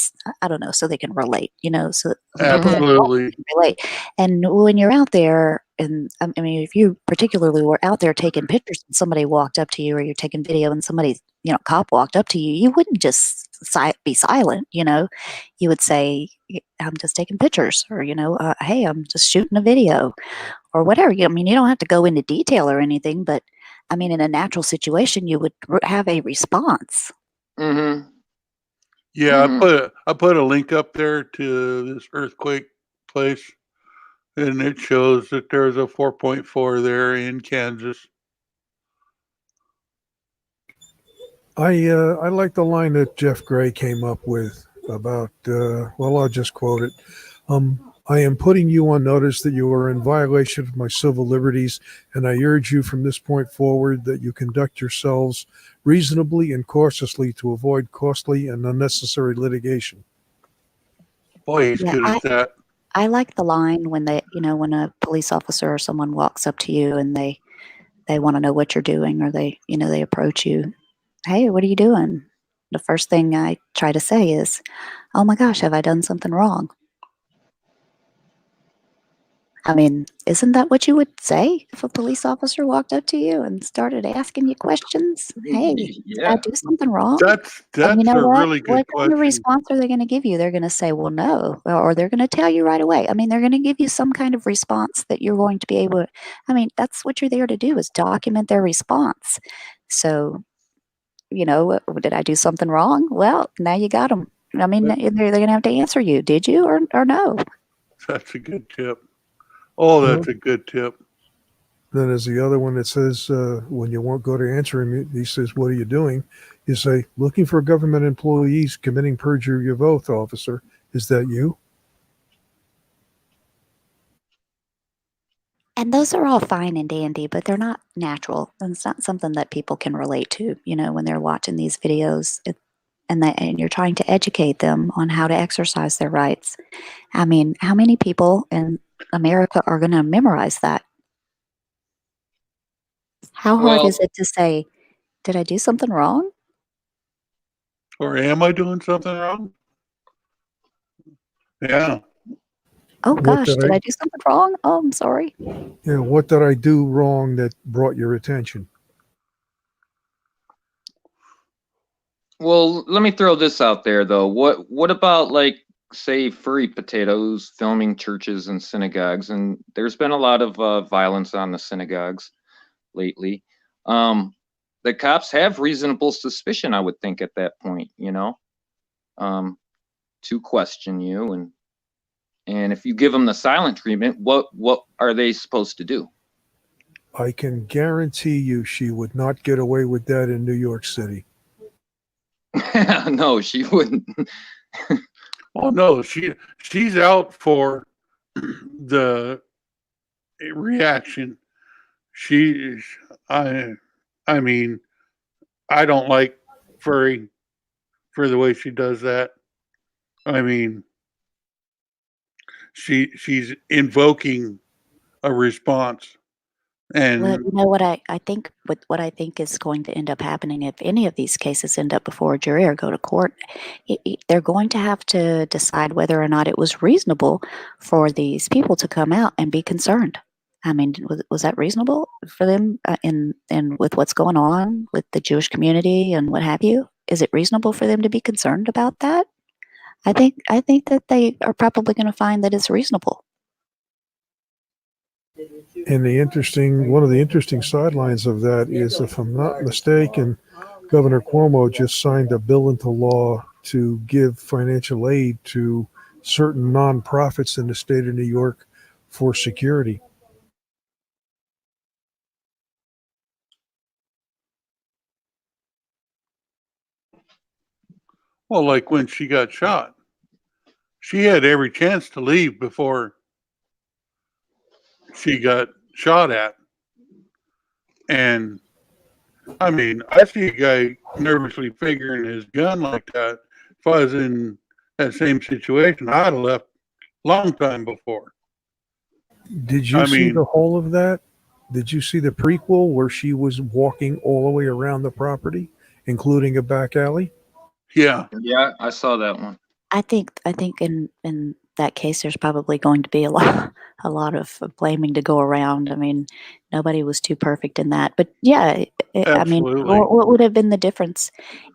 I don't know, so they can relate, you know, so that people that don't Absolutely. can relate. And when you're out there, and I mean, if you particularly were out there taking pictures and somebody walked up to you, or you're taking video and somebody, you know, cop walked up to you, you wouldn't just be silent, you know, you would say, I'm just taking pictures, or, you know, hey, I'm just shooting a video, or whatever. I mean, you don't have to go into detail or anything, but I mean, in a natural situation, you would have a response. Mm-hmm. Yeah, Mm-hmm. I put a link up there to this earthquake place, and it shows that there's a 4.4 there in Kansas. I like the line that Jeff Gray came up with about, well, I'll just quote it. I am putting you on notice that you are in violation of my civil liberties, and I urge you from this point forward that you conduct yourselves reasonably and cautiously to avoid costly and unnecessary litigation. Boy, he's Yeah, good at that. I like the line when they, you know, when a police officer or someone walks up to you and they want to know what you're doing, or they, you know, they approach you. Hey, what are you doing? The first thing I try to say is, oh my gosh, have I done something wrong? I mean, isn't that what you would say if a police officer walked up to you and started asking you questions? Hey, did I Yeah. do something wrong? That's And you know a what? really good What kind of question. response are they going to give you? They're going to say, well, no, or they're going to tell you right away. I mean, they're going to give you some kind of response that you're going to be able to, I mean, that's what you're there to do, is document their response. So, you know, did I do something wrong? Well, now you got them. I mean, they're going to have to answer you. Did you or no? That's a good tip. Oh, Well, that's a good tip. then there's the other one that says, when you won't go to answer him, he says, "What are you doing?" You say, "Looking for government employees committing perjury of oath, officer. Is that you?" And those are all fine and dandy, but they're not natural. And it's not something that people can relate to, when they're watching these videos. And you're trying to educate them on how to exercise their rights. I mean, how many people in America are going to memorize that? How hard is Well, it to say, did I do something wrong? Or am I doing something wrong? Yeah. Oh What gosh, did did I? I do something wrong? Oh, I'm sorry. What did I do wrong that brought your attention? well, let me throw this out there though. What about like say furry potatoes filming churches and synagogues? And there's been a lot of violence on the synagogues lately. The cops have reasonable suspicion, I would think, at that point, to question you, and if you give them the silent treatment, what are they supposed to do? I can guarantee you she would not get away with that in New York City. No, she wouldn't. Oh no, she's out for the reaction. She, I, I mean, I don't like Furry for the way she does that. I mean, she's invoking a response, Well, and you know I think what I think is going to end up happening if any of these cases end up before a jury or go to court, they're going to have to decide whether or not it was reasonable for these people to come out and be concerned. I mean, was that reasonable for them in with what's going on with the Jewish community and what have you? Is it reasonable for them to be concerned about that? I think that they are probably going to find that it's reasonable. And one of the interesting sidelines of that is, if I'm not mistaken, Governor Cuomo just signed a bill into law to give financial aid to certain nonprofits in the state of New York for security. well, like when she got shot, she had every chance to leave before she got shot at, and I mean, I see a guy nervously figuring his gun like that. If I was in that same situation, I'd have left long time before. Did you I see the mean, whole of that? Did you see the prequel where she was walking all the way around the property, including a back alley? yeah, Yeah, I saw that one. I think in that case, there's probably going to be a lot a lot of blaming to go around. I mean, nobody was too perfect in that. But yeah, I mean, absolutely. what would have been the difference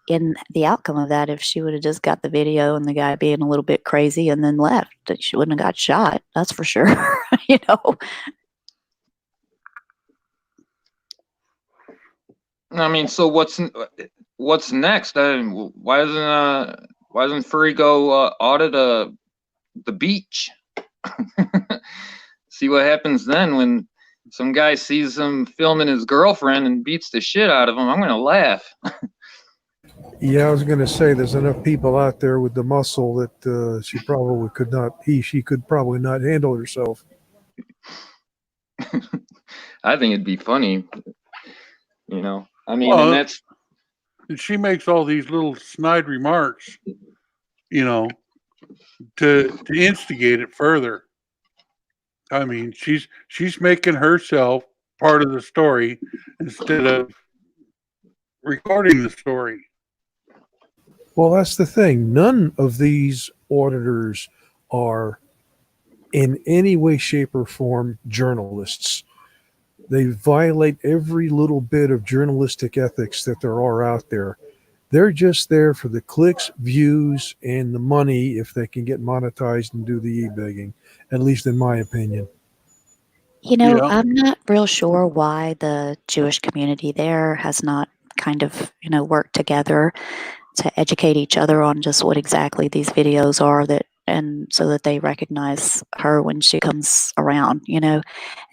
in the outcome of that if she would have just got the video and the guy being a little bit crazy and then left? That she wouldn't have got shot. That's for sure. you know. I mean, so what's next? Why doesn't Furry go audit the beach? See what happens then when some guy sees him filming his girlfriend and beats the shit out of him. I'm gonna laugh. Yeah, I was going to say there's enough people out there with the muscle that she could probably not handle herself. I think it'd be funny, I mean, and Well, that's she makes all these little snide remarks, you know, to instigate it further. I mean, she's making herself part of the story instead of recording the story. Well, that's the thing. None of these auditors are in any way, shape, or form journalists. They violate every little bit of journalistic ethics that there are out there. They're just there for the clicks, views, and the money if they can get monetized and do the e-begging, at least in my opinion. Yeah. I'm not real sure why the Jewish community there has not kind of, worked together to educate each other on just what exactly these videos are, that and so that they recognize her when she comes around, you know.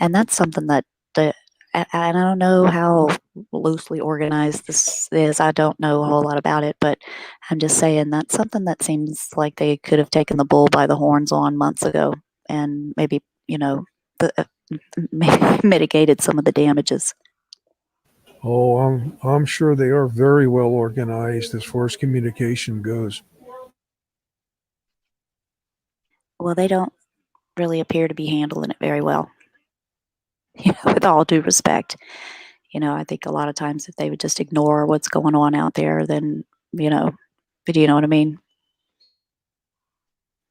And that's something that the I don't know how loosely organized this is. I don't know a whole lot about it, but I'm just saying that's something that seems like they could have taken the bull by the horns on months ago, and maybe, you know, the, maybe mitigated some of the damages. Oh, I'm sure they are very well organized as far as communication goes. Well, they don't really appear to be handling it very well. You know, with all due respect, you know, I think a lot of times if they would just ignore what's going on out there, then, you know, but you know what I mean?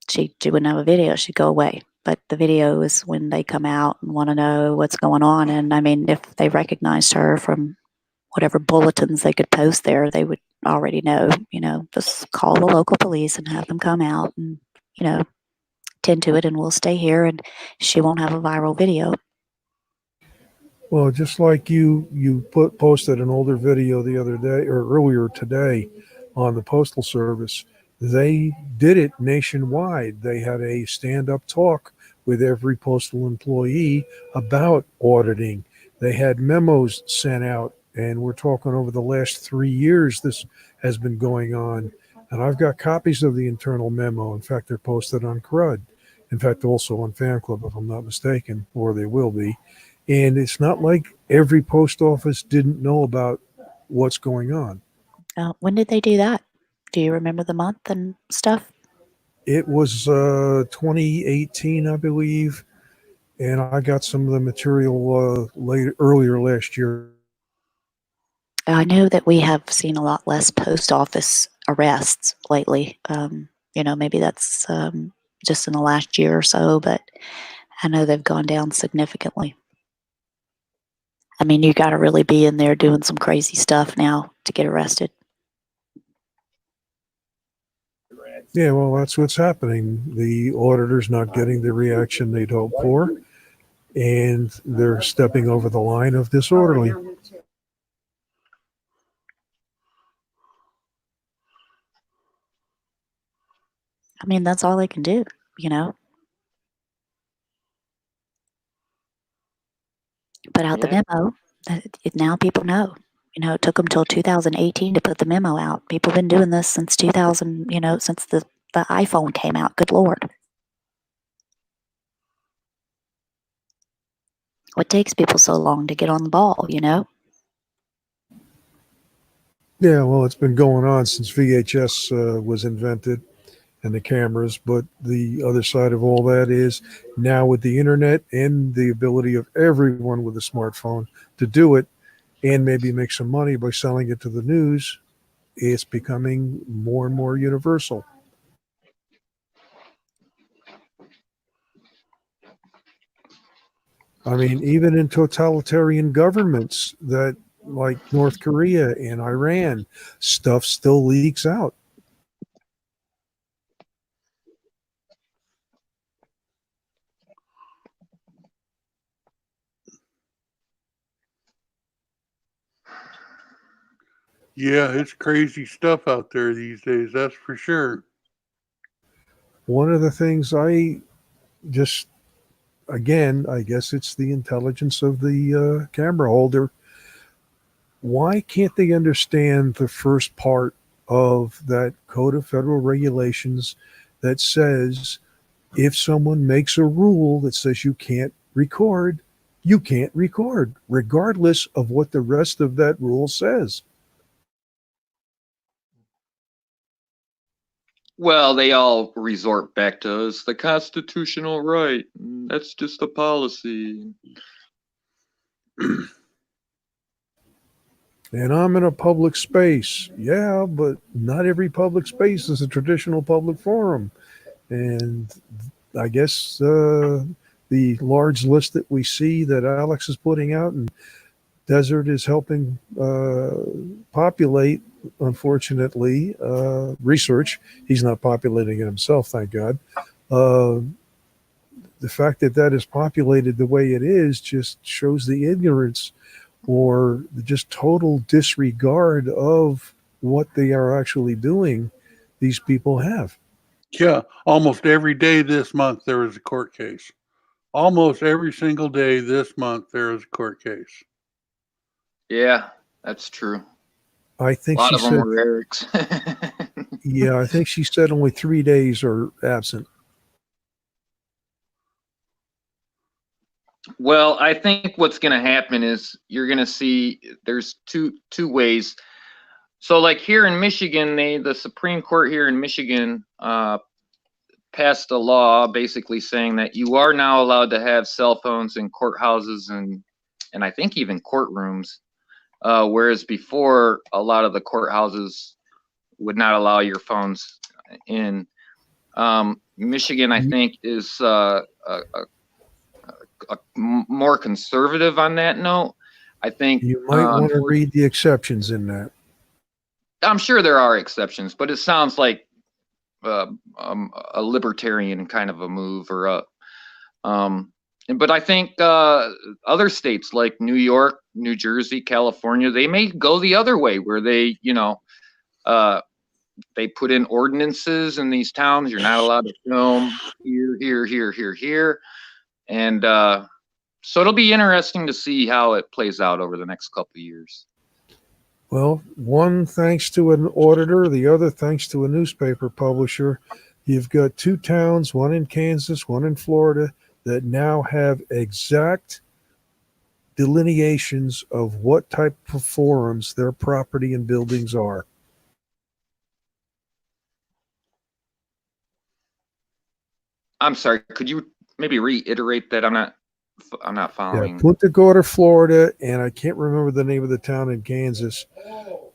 She wouldn't have a video, she'd go away. But the video is when they come out and want to know what's going on. And I mean, if they recognized her from whatever bulletins they could post there, they would already know, you know, just call the local police and have them come out and, you know, tend to it, and we'll stay here and she won't have a viral video. Well, just like you posted an older video the other day or earlier today on the Postal Service, they did it nationwide. They had a stand-up talk with every postal employee about auditing. They had memos sent out, and we're talking over the last 3 years this has been going on. And I've got copies of the internal memo. In fact, they're posted on CRUD. In fact, also on Fan Club, if I'm not mistaken, or they will be. And it's not like every post office didn't know about what's going on. When did they do that? Do you remember the month and stuff? It was 2018, I believe, and I got some of the material earlier last year. I know that we have seen a lot less post office arrests lately. You know, maybe that's just in the last year or so, but I know they've gone down significantly. I mean, you got to really be in there doing some crazy stuff now to get arrested. Yeah, well, that's what's happening. The auditor's not getting the reaction they'd hoped for, and they're stepping over the line of disorderly. I mean, that's all they can do, you know. Put out the memo. Now people know. You know, it took them till 2018 to put the memo out. People have been doing this since 2000, you know, since the iPhone came out. Good Lord. What takes people so long to get on the ball, you know? Yeah, well, it's been going on since VHS was invented and the cameras. But the other side of all that is now with the internet and the ability of everyone with a smartphone to do it and maybe make some money by selling it to the news, it's becoming more and more universal. I mean, even in totalitarian governments that like North Korea and Iran, stuff still leaks out. Yeah, it's crazy stuff out there these days, that's for sure. One of the things I just, again, I guess it's the intelligence of the camera holder. Why can't they understand the first part of that Code of Federal Regulations that says if someone makes a rule that says you can't record, regardless of what the rest of that rule says? Well, they all resort back to it's the constitutional right. That's just a policy. And I'm in a public space. Yeah, but not every public space is a traditional public forum. And I guess the large list that we see that Alex is putting out and Desert is helping populate, unfortunately, research. He's not populating it himself, thank God. The fact that that is populated the way it is just shows the ignorance or the just total disregard of what they are actually doing, these people have. Yeah, almost every day this month there was a court case. Almost every single day this month there was a court case. Yeah, that's true. I A think lot she of them said, were Eric's. yeah, I think she said only 3 days are absent. Well, I think what's going to happen is you're going to see there's two ways. So, like here in Michigan, the Supreme Court here in Michigan passed a law basically saying that you are now allowed to have cell phones in courthouses and I think even courtrooms, whereas before a lot of the courthouses would not allow your phones in. Michigan, I think, is more conservative on that note. I think You might want to read the exceptions in that. I'm sure there are exceptions, but it sounds like a libertarian kind of a move, or but I think other states like New York, New Jersey, California, they may go the other way where they, they put in ordinances in these towns. You're not allowed to film here. And so it'll be interesting to see how it plays out over the next couple of years. Well, one thanks to an auditor, the other thanks to a newspaper publisher. You've got two towns, one in Kansas, one in Florida, that now have exact delineations of what type of forums their property and buildings are. I'm sorry, could you maybe reiterate that? I'm not following. Yeah, Punta Gorda, Florida, and I can't remember the name of the town in Kansas.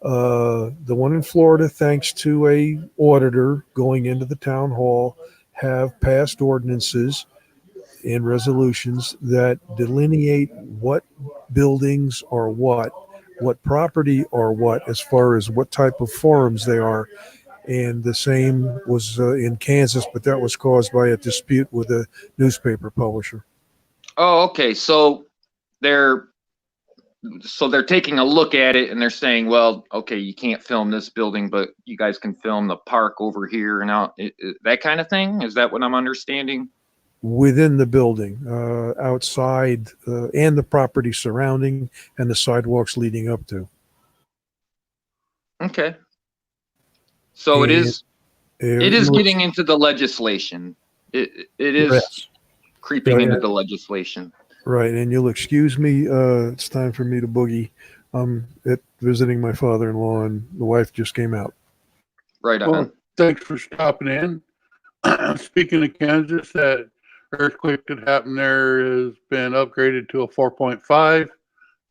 The one in Florida, thanks to a auditor going into the town hall, have passed ordinances and resolutions that delineate what buildings are what property are what, as far as what type of forums they are. And the same was in Kansas, but that was caused by a dispute with a newspaper publisher. Oh, okay. So they're taking a look at it and they're saying, well, okay, you can't film this building, but you guys can film the park over here and out, that kind of thing. Is that what I'm understanding? Within the building, outside, and the property surrounding, and the sidewalks leading up to. Okay. So And it is was getting into the legislation. It is Yes. creeping Yeah, into yeah. the legislation. Right, and you'll excuse me. It's time for me to boogie. I'm visiting my father-in-law, and the wife just came out. Right on. Well, thanks for stopping in. Speaking of Kansas, that earthquake that happened there has been upgraded to a 4.5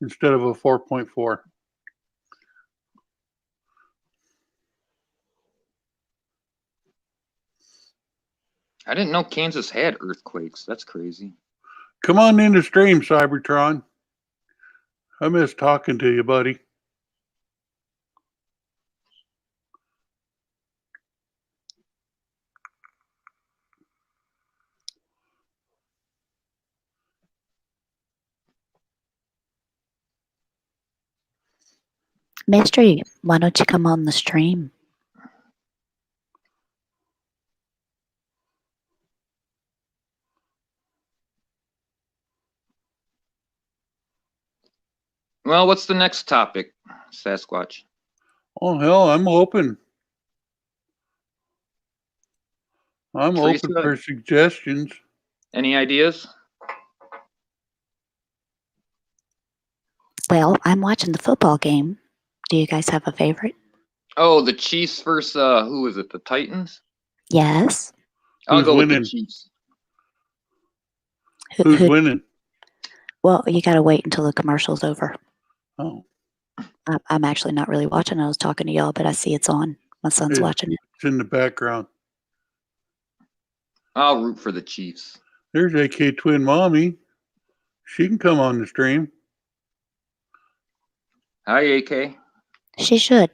instead of a 4.4. I didn't know Kansas had earthquakes. That's crazy. Come on in the stream, Cybertron. I miss talking to you, buddy. Mystery, why don't you come on the stream? Well, what's the next topic, Sasquatch? Oh, hell, I'm open. I'm Teresa? open for suggestions. Any ideas? Well, I'm watching the football game. Do you guys have a favorite? Oh, the Chiefs versus who is it? The Titans? Yes. I'll Who's go with winning? the Chiefs. Who's winning? Well, you got to wait until the commercial's over. Oh, I'm actually not really watching. I was talking to y'all, but I see it's on. My son's watching it. it's in the background. I'll root for the Chiefs. There's AK Twin Mommy. She can come on the stream. Hi, AK. She should.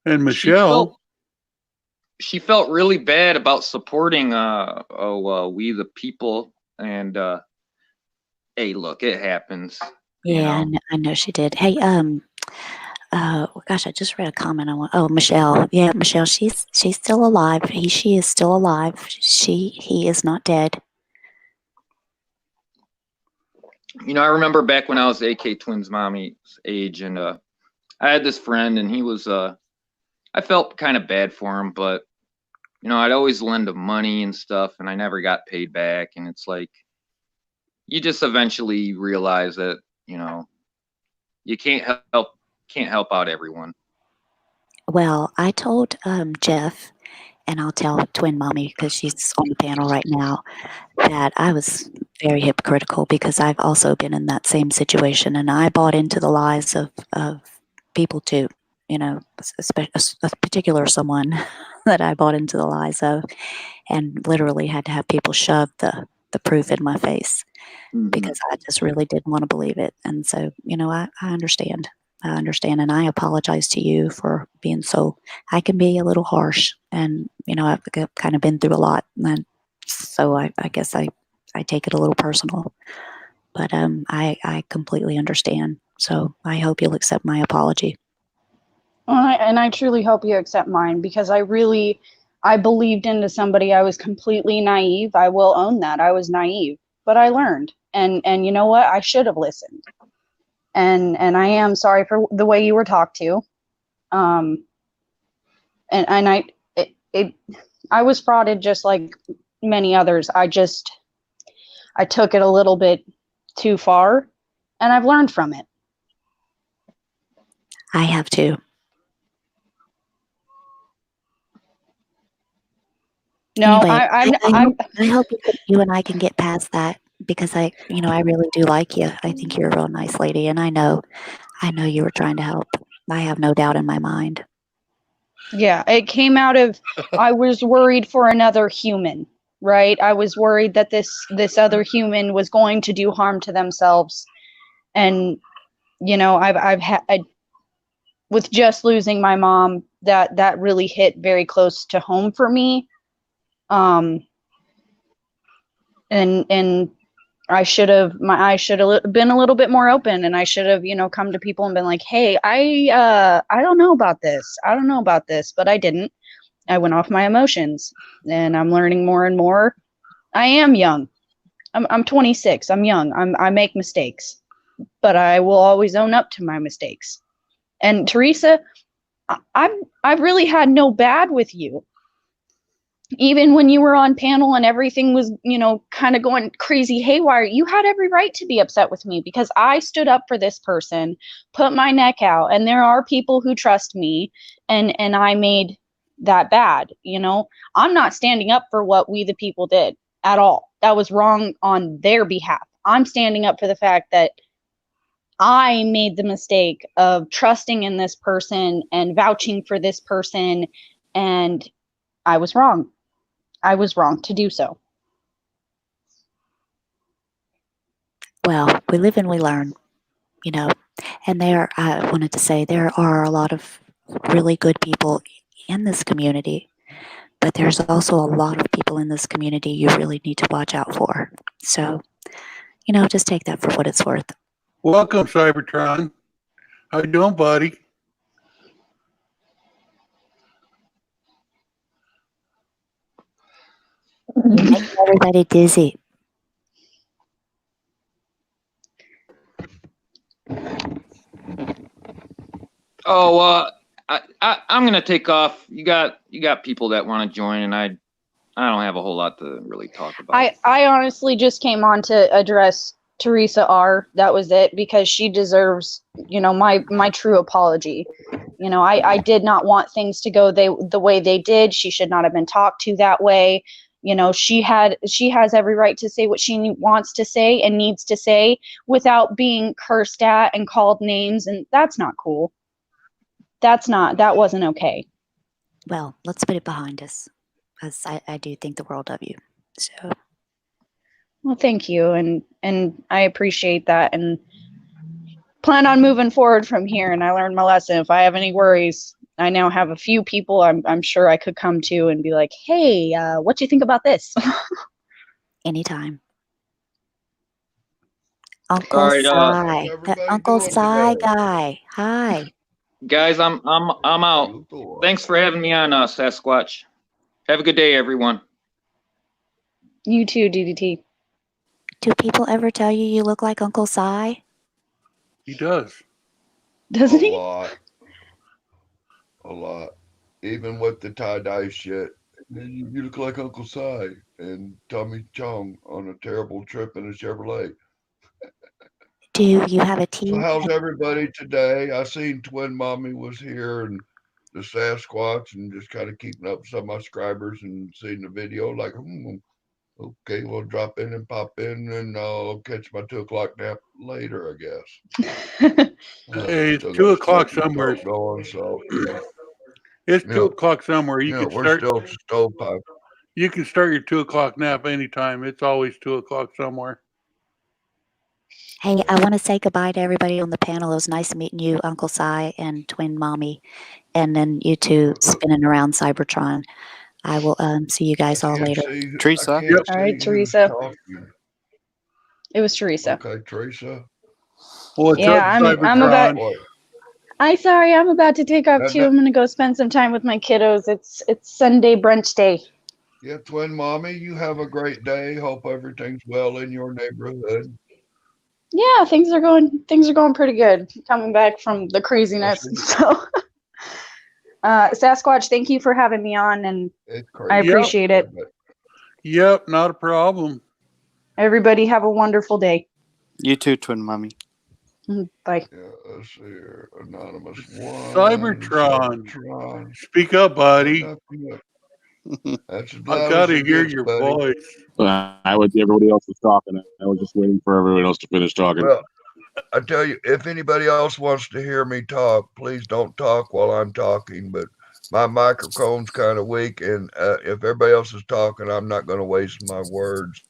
And Michelle. She felt really bad about supporting We the People, and hey, look, it happens. Yeah, I know she did. Hey, gosh, I just read a comment on oh, Michelle. Yeah, Michelle, she's still alive. She is still alive. He is not dead. I remember back when I was AK Twins mommy's age, and I had this friend, and he was I felt kind of bad for him, but I'd always lend him money and stuff, and I never got paid back. And it's like, you just eventually realize that, you can't help out everyone. Well, I told Jeff, and I'll tell Twin Mommy because she's on the panel right now, that I was very hypocritical because I've also been in that same situation, and I bought into the lies of people too. A particular someone that I bought into the lies of, and literally had to have people shove the proof in my face because I just really didn't want to believe it. And so, I understand. I understand, and I apologize to you for being so. I can be a little harsh, and I've kind of been through a lot, and so I guess I take it a little personal. But I completely understand. So I hope you'll accept my apology. Well, I truly hope you accept mine because I believed into somebody. I was completely naive. I will own that. I was naive, but I learned. And you know what? I should have listened. And I am sorry for the way you were talked to. And I was frauded just like many others. I took it a little bit too far, and I've learned from it. I have too. No, Anyway, I hope you and I can get past that because I really do like you. I think you're a real nice lady, and I know you were trying to help. I have no doubt in my mind. Yeah, it came out of I was worried for another human, right? I was worried that this other human was going to do harm to themselves, and I've had with just losing my mom, that really hit very close to home for me. And I should have been a little bit more open, and I should have come to people and been like, hey, I don't know about this. I don't know about this, but I didn't. I went off my emotions, and I'm learning more and more. I am young. I'm 26. I'm young. I make mistakes, but I will always own up to my mistakes. And Teresa, I've really had no bad with you. Even when you were on panel and everything was, kind of going crazy haywire, you had every right to be upset with me because I stood up for this person, put my neck out, and there are people who trust me, and I made that bad. I'm not standing up for what we the people did at all. That was wrong on their behalf. I'm standing up for the fact that I made the mistake of trusting in this person and vouching for this person, and I was wrong. I was wrong to do so. Well, we live and we learn, and I wanted to say there are a lot of really good people in this community, but there's also a lot of people in this community you really need to watch out for. So, just take that for what it's worth. Welcome, Cybertron. How you doing, buddy? Make everybody dizzy. Oh, I'm gonna take off. You got people that want to join, and I don't have a whole lot to really talk about. I honestly just came on to address Teresa R. That was it, because she deserves, my true apology. I did not want things to go the way they did. She should not have been talked to that way. She has every right to say what she wants to say and needs to say without being cursed at and called names, and that's not cool. That wasn't okay. Well, let's put it behind us, because I do think the world of you. So, well, thank you, and I appreciate that, and plan on moving forward from here. And I learned my lesson. If I have any worries, I now have a few people I'm sure I could come to and be like, hey, what do you think about this? anytime. Uncle All right, Cy, the everybody Uncle doing Cy today? guy. Hi. guys, I'm out. You doing? Thanks for having me on, Sasquatch. Have a good day, everyone. You too, DDT. Do people ever tell you you look like Uncle Cy? He does. Doesn't A he? lot. A lot. Even with the tie-dye shit. You look like Uncle Cy and Tommy Chong on a terrible trip in a Chevrolet. Do you have a So team? how's everybody today? I seen Twin Mommy was here and the Sasquatch and just kind of keeping up with some of my subscribers and seeing the video like, okay, we'll drop in and pop in and I'll catch my 2 o'clock nap later, I guess. Hey, it's Still 2 got o'clock smoky somewhere. dope going, so It's you 2 know, o'clock somewhere. You can we're start. still stovepipe. You can start your 2 o'clock nap anytime. It's always 2 o'clock somewhere. Hey, I want to say goodbye to everybody on the panel. It was nice meeting you, Uncle Cy and Twin Mommy, and then you two spinning around Cybertron. I will see you guys all later. I Teresa. can't All right, see who's Teresa. talking. It was Teresa. Okay, Teresa. What's Yeah, up, I'm about. Cybertron? What? I'm about to take off That- too. that- I'm gonna go spend some time with my kiddos. It's Sunday brunch day. Yeah, Twin Mommy, you have a great day. Hope everything's well in your neighborhood. Yeah, things are going pretty good. Coming back from the craziness. So Sasquatch, thank you for having me on, and It's I crazy. appreciate it. Yep, not a problem. Everybody have a wonderful day. You too, Twin Mommy. Bye. Yeah, let's see here. Anonymous one. Cybertron. Cybertron. Speak up, buddy. That's as I loud gotta as it hear gets, your buddy. voice. I was everybody else was talking. I was just waiting for everyone else to finish talking. Well, I tell you, if anybody else wants to hear me talk, please don't talk while I'm talking. But my microphone's kind of weak, and if everybody else is talking, I'm not going to waste my words.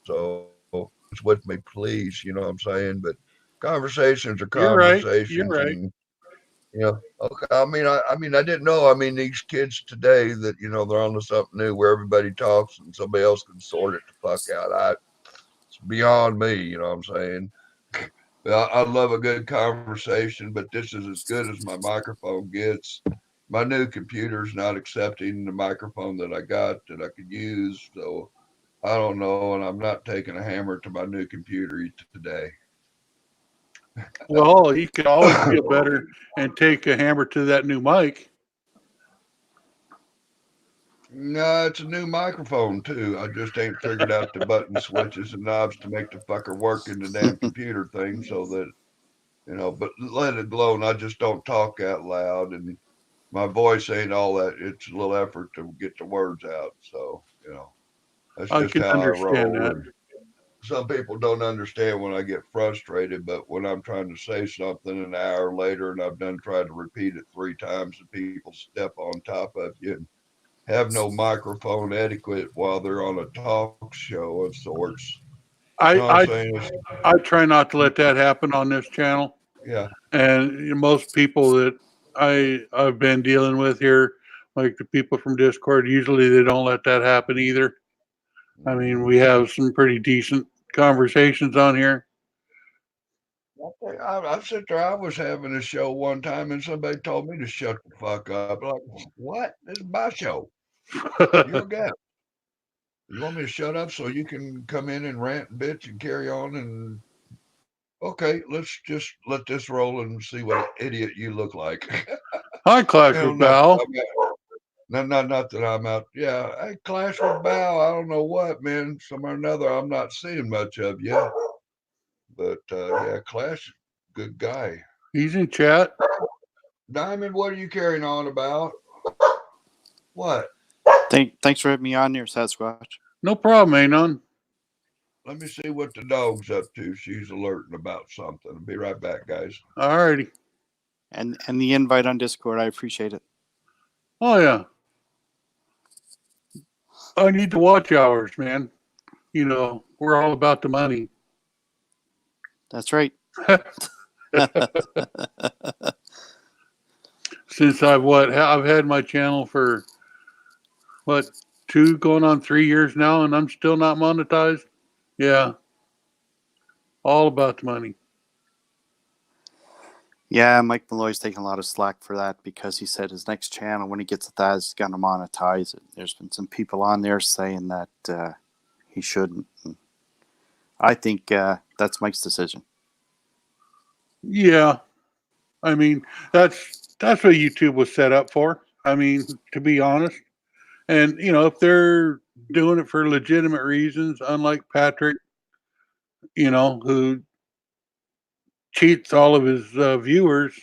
So it's with me, please. You know what I'm saying? But conversations are You're right. conversations, You're right. and okay. I didn't know. I mean, these kids today that they're on to something new where everybody talks and somebody else can sort it the fuck out. It's beyond me. You know what I'm saying? I love a good conversation, but this is as good as my microphone gets. My new computer's not accepting the microphone that I got that I could use, so I don't know, and I'm not taking a hammer to my new computer today. Well, you can always feel better and take a hammer to that new mic. No, it's a new microphone too. I just ain't figured out the button switches and knobs to make the fucker work in the damn computer thing so that but let it alone. I just don't talk out loud and my voice ain't all that. It's a little effort to get the words out. So, that's I just can how I understand roll. that. And some people don't understand when I get frustrated, but when I'm trying to say something an hour later and I've done tried to repeat it 3 times and people step on top of you and have no microphone etiquette while they're on a talk show of sorts. You know what I'm saying? I try not to let that happen on this channel. Yeah. And most people that I've been dealing with here, like the people from Discord, usually they don't let that happen either. I mean, we have some pretty decent conversations on here. I sit there. I was having a show one time, and somebody told me to shut the fuck up. Like, what? This is my show. You're a guest. You want me to shut up so you can come in and rant and bitch and carry on? And okay, let's just let this roll and see what an idiot you look like. Hi, Clash with Val. Not that I'm out. Yeah, hey, Clash with Val. I don't know what, man. Somewhere or another, I'm not seeing much of you. But yeah, Clash, good guy. He's in chat. Diamond, what are you carrying on about? What? Thanks for having me on here, Sasquatch. No problem, Anon. Let me see what the dog's up to. She's alerting about something. I'll be right back, guys. All righty. And the invite on Discord, I appreciate it. Oh, yeah. I need the watch hours, man. We're all about the money. That's right. Since I've had my channel for 2 going on 3 years now, and I'm still not monetized. Yeah. All about the money. Yeah, Mike Malloy's taking a lot of slack for that because he said his next channel, when he gets that, is going to monetize it. There's been some people on there saying that he shouldn't. And I think that's Mike's decision. Yeah, I mean that's what YouTube was set up for. I mean, to be honest, and if they're doing it for legitimate reasons, unlike Patrick, who cheats all of his viewers.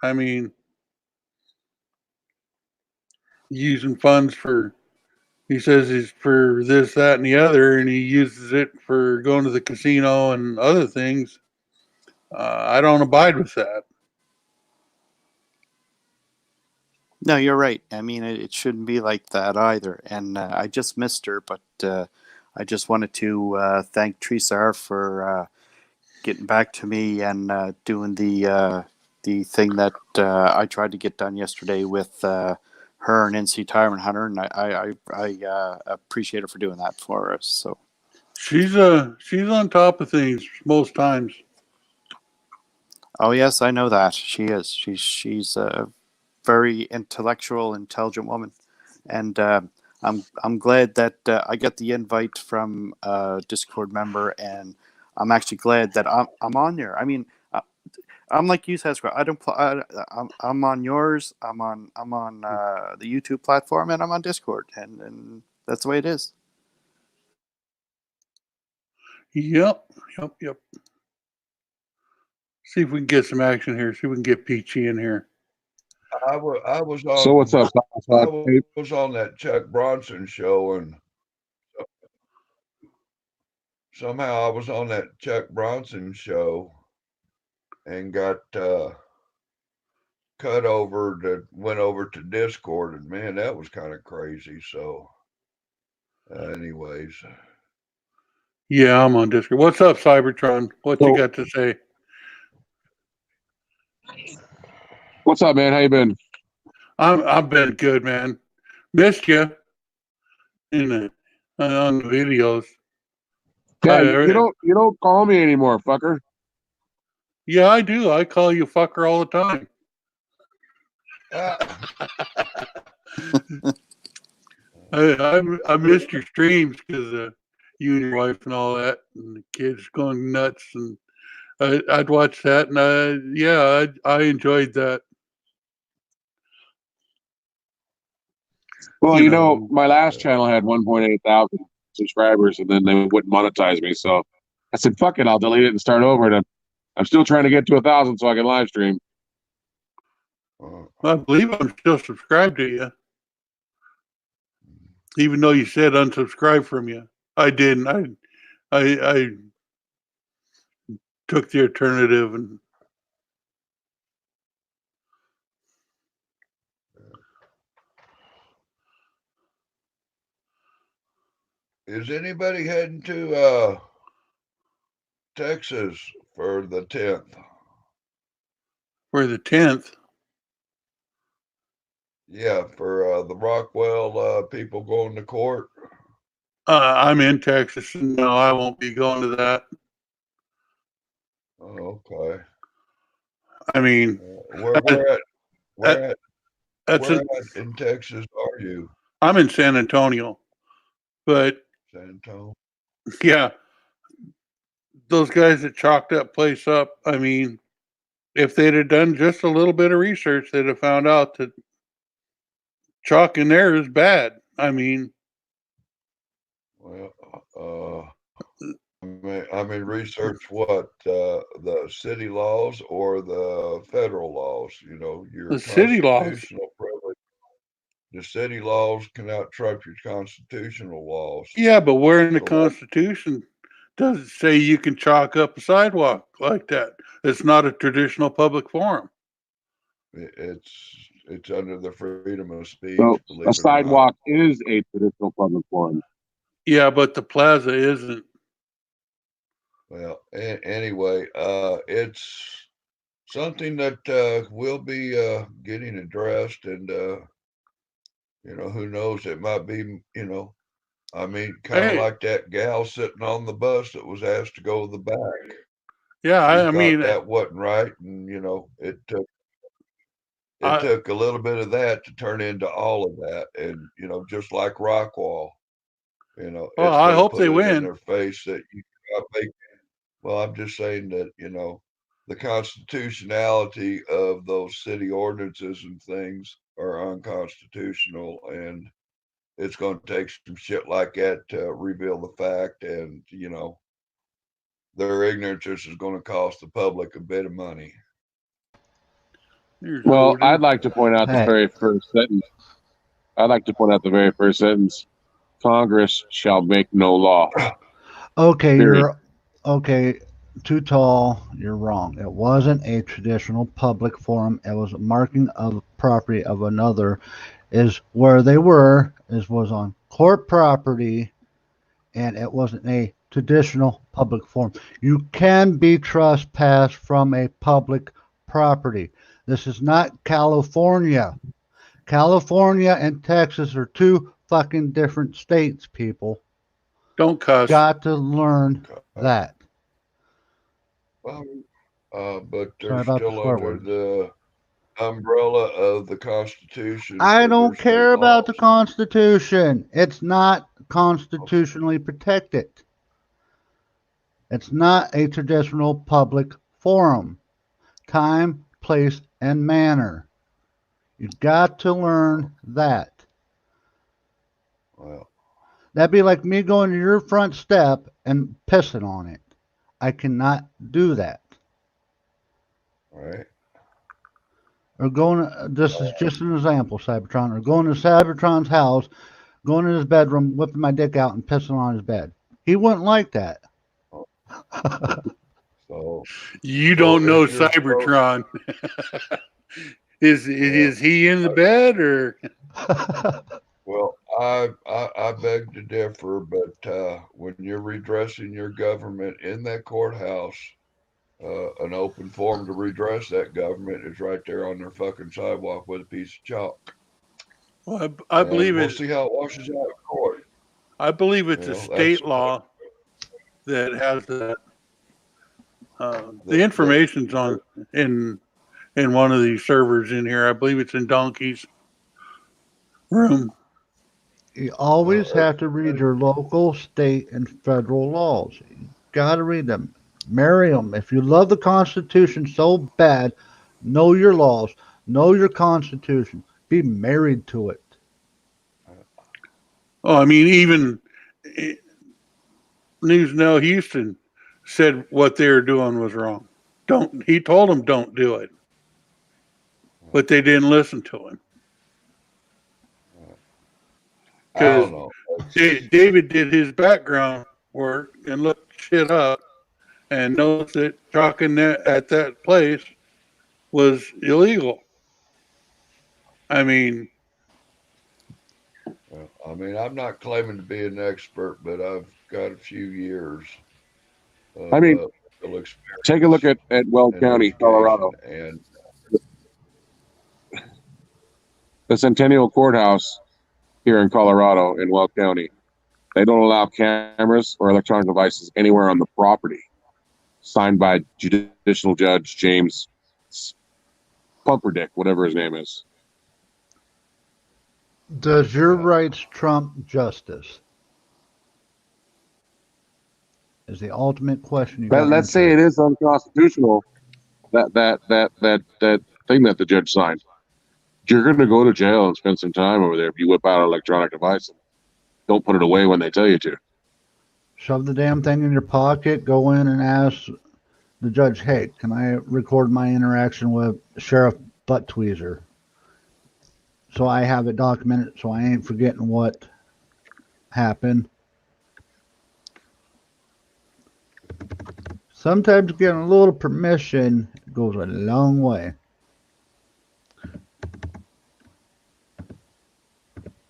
I mean, using funds for, he says he's for this, that, and the other, and he uses it for going to the casino and other things. I don't abide with that. No, you're right. I mean, it shouldn't be like that either. And I just missed her, but I just wanted to thank Teresa for getting back to me and doing the thing that I tried to get done yesterday with her and NC Tyrant Hunter, and I appreciate her for doing that for us. So She's on top of things most times. oh yes, I know that she is. She's a very intellectual, intelligent woman, and I'm glad that I got the invite from a Discord member, and I'm actually glad that I'm on there. I mean, I'm like you, Sasquatch. I don't. I'm on yours. I'm on the YouTube platform, and I'm on Discord, and that's the way it is. Yep. See if we can get some action here. See if we can get Peachy in here. I was on. So what's up? I was on that Chuck Bronson show, and somehow I was on that Chuck Bronson show and got went over to Discord, and man, that was kind of crazy. So, anyways, Yeah, I'm on Discord. What's up, Cybertron? What you got to say? What's up, man? How you been? I've been good, man. Missed you on the videos. Yeah, you don't call me anymore, fucker. Yeah, I do. I call you fucker all the time. I missed your streams because you and your wife and all that, and the kids going nuts, and I'd watch that, and I enjoyed that. Well, my last channel had 1.8 thousand subscribers, and then they wouldn't monetize me. So I said, "Fuck it, I'll delete it and start over." And I'm still trying to get to 1,000 so I can live stream. I believe I'm still subscribed to you, even though you said unsubscribe from you. I didn't. I took the alternative and. is anybody heading to Texas for the 10th? For the 10th? Yeah, for the Rockwell people going to court. I'm in Texas, and no, I won't be going to that. Oh, okay. I mean, where at in Texas are you? I'm in San Antonio, but San Antonio. Yeah, those guys that chalked that place up. I mean, if they'd have done just a little bit of research, they'd have found out that chalk in there is bad. I mean, well, I mean, research what the city laws or the federal laws. Your the city laws. constitutional privilege. The city laws cannot trump your constitutional laws. Yeah, but where in the Constitution does it say you can chalk up a sidewalk like that? It's not a traditional public forum. It's under the freedom of speech. So a sidewalk is a traditional public forum. Yeah, but the plaza isn't. Well, anyway, it's something that will be getting addressed, and who knows? It might be, I mean, kind of like that gal sitting on the bus that was asked to go to the back. Yeah, he I thought mean, that wasn't right, and you know, it I, took a little bit of that to turn into all of that, and you know, just like Rockwall, you know, well, it's I going to hope put they it in win. their face that you cannot make. Well, I'm just saying that, you know, the constitutionality of those city ordinances and things are unconstitutional, and it's going to take some shit like that to reveal the fact, and you know, their ignorance is going to cost the public a bit of money. Here's Well, Odin. I'd like to point out the Hey, very first sentence. I'd like to point out the very first sentence. Congress shall make no law. okay, Period. you're okay. Too tall. You're wrong. It wasn't a traditional public forum. It was a marking of property of another. Is where they were. Is was on court property, and it wasn't a traditional public forum. You can be trespassed from a public property. This is not California. California and Texas are two fucking different states, people. Don't cuss. Got to learn that. Well, but Sorry they're about the still swear under words. the umbrella of the Constitution I for their don't state care about the laws. Constitution. It's not constitutionally protected. It's not a traditional public forum. Time, place, and manner. You've got to learn that. Well, That'd be like me going to your front step and pissing on it. I cannot do that. all right. Or going, this is just an example, Cybertron, or going to Cybertron's house, going in his bedroom, whipping my dick out and pissing on his bed. He wouldn't like that. So, You so don't know if you're so, Cybertron. Is well, he in the bed or? well, I beg to differ, but when you're redressing your government in that courthouse, an open forum to redress that government is right there on their fucking sidewalk with a piece of chalk, Well, I and believe we'll it. see how it washes out in court. I believe it's You a know, that's state law that has that. The that information's on in one of these servers in here. I believe it's in Donkey's room. You always well, have to read your local, state, and federal laws. You gotta read them. Marry them. If you love the Constitution so bad, know your laws, know your Constitution, be married to it. Oh, I mean, even News Now Houston said what they were doing was wrong. Don't he told them don't do it, but they didn't listen to him I don't because know. David did his background work and looked shit up and knows that chalking that at that place was illegal. I mean, Well, I mean, I'm not claiming to be an expert, but I've got a few years I of mean, real take a look experience at Weld and County, education, Colorado. and The Centennial Courthouse here in Colorado in Weld County. They don't allow cameras or electronic devices anywhere on the property. Signed by Judicial Judge James Pumperdick, whatever his name is. Does your rights trump justice? Is the ultimate question you got But to let's say it answer. is unconstitutional. That thing that the judge signed. You're going to go to jail and spend some time over there if you whip out an electronic device and don't put it away when they tell you to. Shove the damn thing in your pocket, go in and ask the judge, hey, can I record my interaction with Sheriff Butt Tweezer? So I have it documented so I ain't forgetting what happened. Sometimes getting a little permission goes a long way.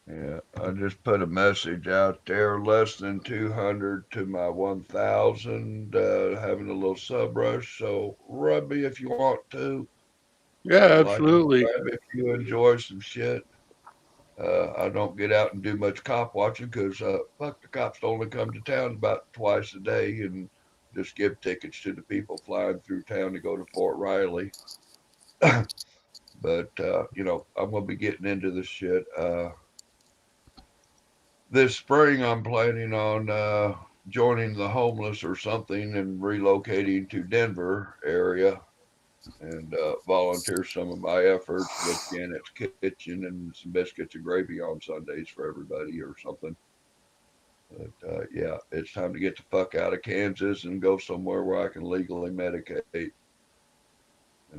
yeah, I just put a message out there, less than 200 to my 1,000, having a little sub rush. So rub me if you want to. yeah, Like and absolutely. subscribe if you enjoy some shit. I don't get out and do much cop watching because fuck, the cops only come to town about twice a day, and just give tickets to the people flying through town to go to Fort Riley. But you know, I'm gonna be getting into this shit. This spring, I'm planning on joining the homeless or something and relocating to Denver area and volunteer some of my efforts with Janet's Kitchen and some biscuits and gravy on Sundays for everybody or something. But yeah, it's time to get the fuck out of Kansas and go somewhere where I can legally medicate.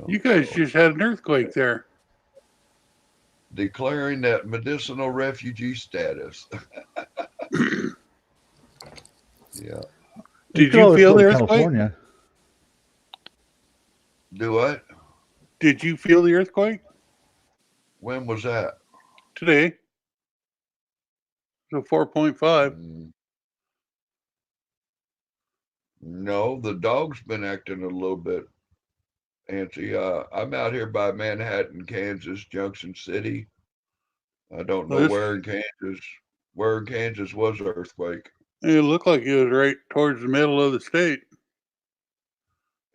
You guys So just had an earthquake there. declaring that medicinal refugee status. Yeah. You Did could you always feel go the to earthquake? California. Do what? Did you feel the earthquake When was that? today? So 4.5. No, the dog's been acting a little bit antsy. I'm out here by Manhattan, Kansas, Junction City. I don't know Well, where in Kansas. Where in Kansas was the earthquake? it looked like it was right towards the middle of the state.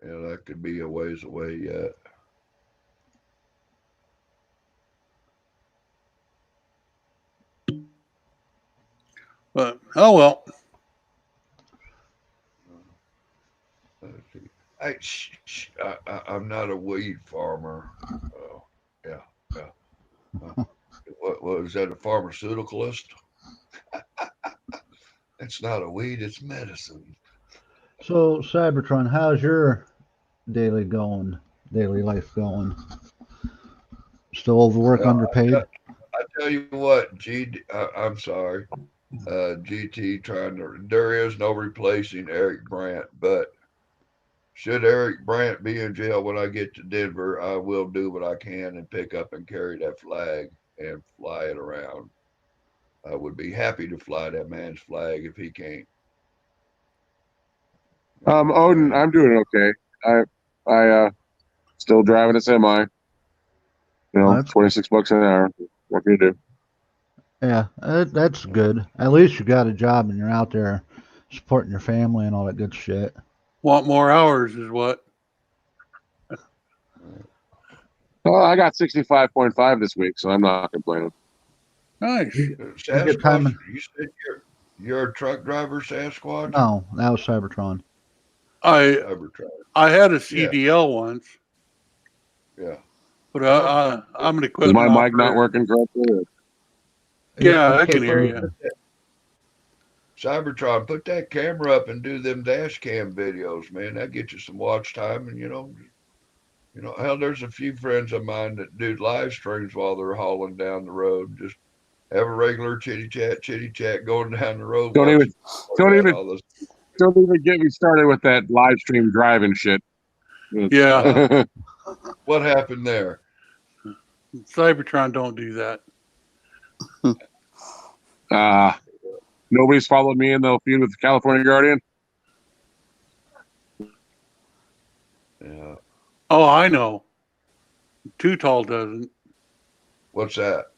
Yeah, that could be a ways away yet. But oh well. Let's see. Hey, I'm not a weed farmer. Oh, yeah, yeah. What is that? A pharmaceuticalist? It's not a weed. It's medicine. So, Cybertron, how's your daily life going? Still overwork, Well, underpaid? I tell you what, I'm sorry, GT trying to. There is no replacing Eric Brandt, but should Eric Brandt be in jail when I get to Denver, I will do what I can and pick up and carry that flag and fly it around. I would be happy to fly that man's flag if he can't. Odin, I'm doing okay. I still driving a semi. You know, That's 26 bucks an hour. What can you do? Yeah, that's good. At least you got a job and you're out there supporting your family and all that good shit. Want more hours is what? Well, I got 65.5 this week, so I'm not complaining. Nice. You get Sasquatch, time in, you said you're a truck driver, Sasquatch? No, that was Cybertron. I Cybertruck. I had a Yeah, CDL once, yeah. but I'm an Is equipment my mic not operator. working correctly? Yeah, I Okay, can hear you. Cybertron, put that camera up and do them dash cam videos, man. That get you some watch time, and hell, there's a few friends of mine that do live streams while they're hauling down the road. Just have a regular chitty chat going down the road, Don't even, watching all this. don't even get me started with that live stream driving shit. Yeah, What happened there? Cybertron don't do that. Nobody's followed me in the feud with the California Guardian. Yeah. Oh, I know. Too Tall doesn't. What's that?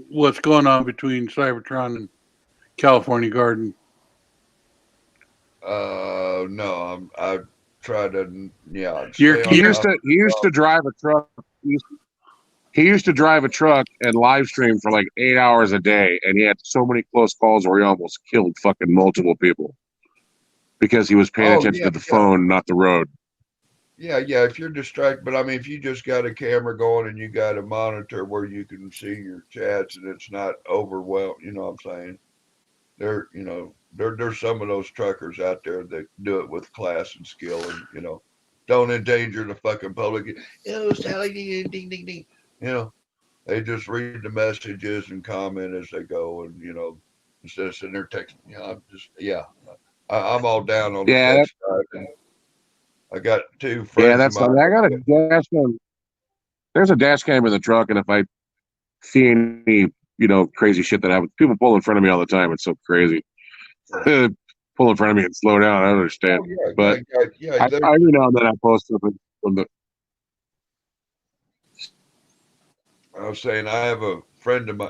What's going on between Cybertron and California Garden? No, I try to, yeah, You're stay on He keeping. used top. to drive a truck. He used to drive a truck and live stream for like 8 hours a day, and he had so many close calls where he almost killed fucking multiple people because he was paying Oh, attention yeah, to the phone, not the road. yeah. If you're distracted, but I mean, if you just got a camera going and you got a monitor where you can see your chats and it's not overwhelmed, you know what I'm saying? There's some of those truckers out there that do it with class and skill and, don't endanger the fucking public. Oh, Sally, ding, ding, ding, ding. They just read the messages and comment as they go, and instead of sitting there texting, I'm all down on the Yeah, text side. And I got two yeah, friends of that's mine. something. I got a dash cam. There's a dash cam in the truck, and if I see any, crazy shit that happens, people pull in front of me all the time. It's so crazy. Pull in front of me and slow down. I don't understand, Oh, yeah, but yeah. every now and then I post something from the. I was saying I have a friend of mine.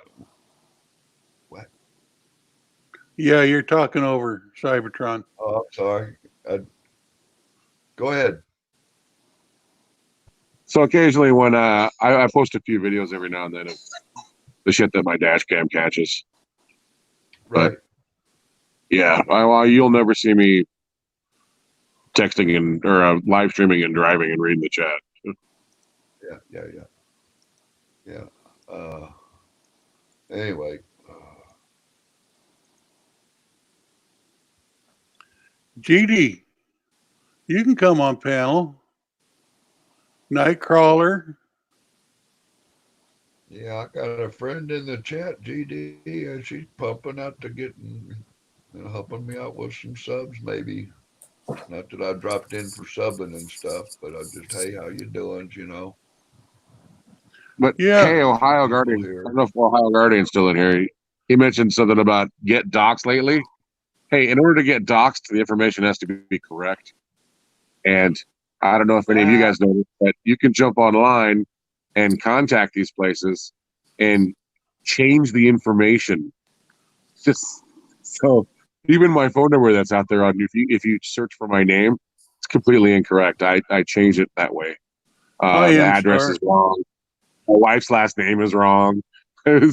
What? Yeah, you're talking over Cybertron. Oh, I'm sorry. Go ahead. So occasionally when I post a few videos every now and then of the shit that my dash cam catches. Right. But yeah, you'll never see me texting and or live streaming and driving and reading the chat. Yeah. Anyway. GD, you can come on panel. Nightcrawler. Yeah, I got a friend in the chat, GD, and she's pumping out to getting, helping me out with some subs, maybe. Not that I dropped in for subbing and stuff, but I just, hey, how you doing? But Yeah. hey, Ohio Guardian, I don't know if Ohio Guardian's still in here. He mentioned something about get doxxed lately. Hey, in order to get doxxed, the information has to be correct. And I don't know if any of you guys know this, but you can jump online and contact these places and change the information. Just so even my phone number that's out there on if you search for my name, it's completely incorrect. I changed it that way. The address is wrong. My wife's last name is wrong. When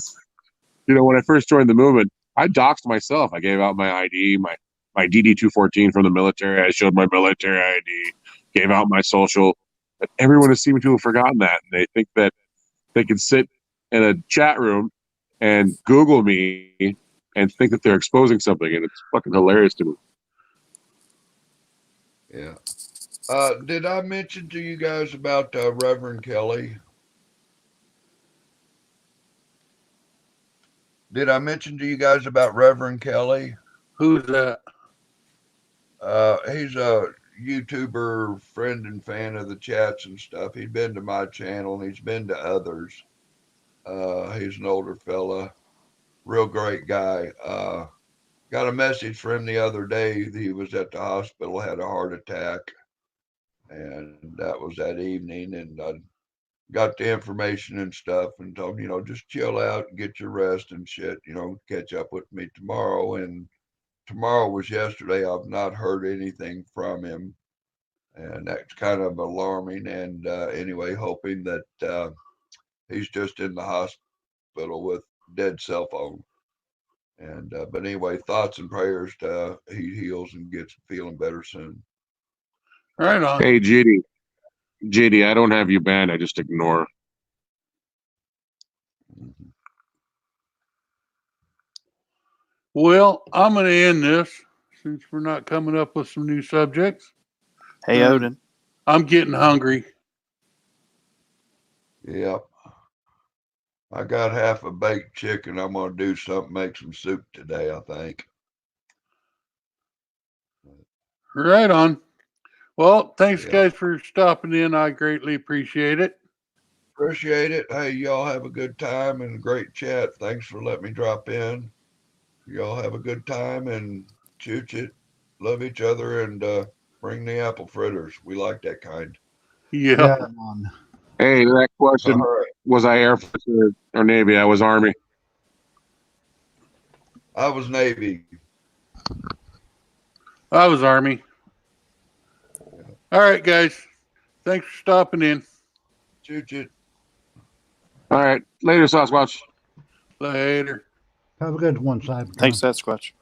I first joined the movement, I doxed myself. I gave out my ID, my DD-214 from the military. I showed my military ID, gave out my social. But everyone has seemed to have forgotten that. And they think that they can sit in a chat room and Google me and think that they're exposing something. And it's fucking hilarious to me. Yeah. Did I mention to you guys about Reverend Kelly? Did I mention to you guys about Reverend Kelly? Who's that? He's a YouTuber friend and fan of the chats and stuff. He'd been to my channel and he's been to others. He's an older fella, real great guy. Got a message from him the other day. He was at the hospital, had a heart attack, and that was that evening. And I got the information and stuff and told him, just chill out and get your rest and shit, catch up with me tomorrow. And tomorrow was yesterday. I've not heard anything from him. And that's kind of alarming. And anyway, hoping that he's just in the hospital with dead cell phone. And but anyway, thoughts and prayers to he heals and gets feeling better soon. Right on. Hey, GD, I don't have you banned. I just ignore. Well, I'm going to end this since we're not coming up with some new subjects. Hey, Odin. I'm getting hungry. Yep. I got half a baked chicken. I'm going to do something, make some soup today, I think. Right on. Well, thanks, guys, for stopping in. I greatly appreciate it. Appreciate it. Hey, y'all have a good time and a great chat. Thanks for letting me drop in. Y'all have a good time and chooch it. Love each other and bring the apple fritters. We like that kind. Yeah. Hey, that question, was I Air Force or Navy? I was Army. I was Navy. I was Army. All right, guys. Thanks for stopping in. Chooch it. All right. Later, Sasquatch. Later. Have a good one, Cybertron. Thanks, Sasquatch.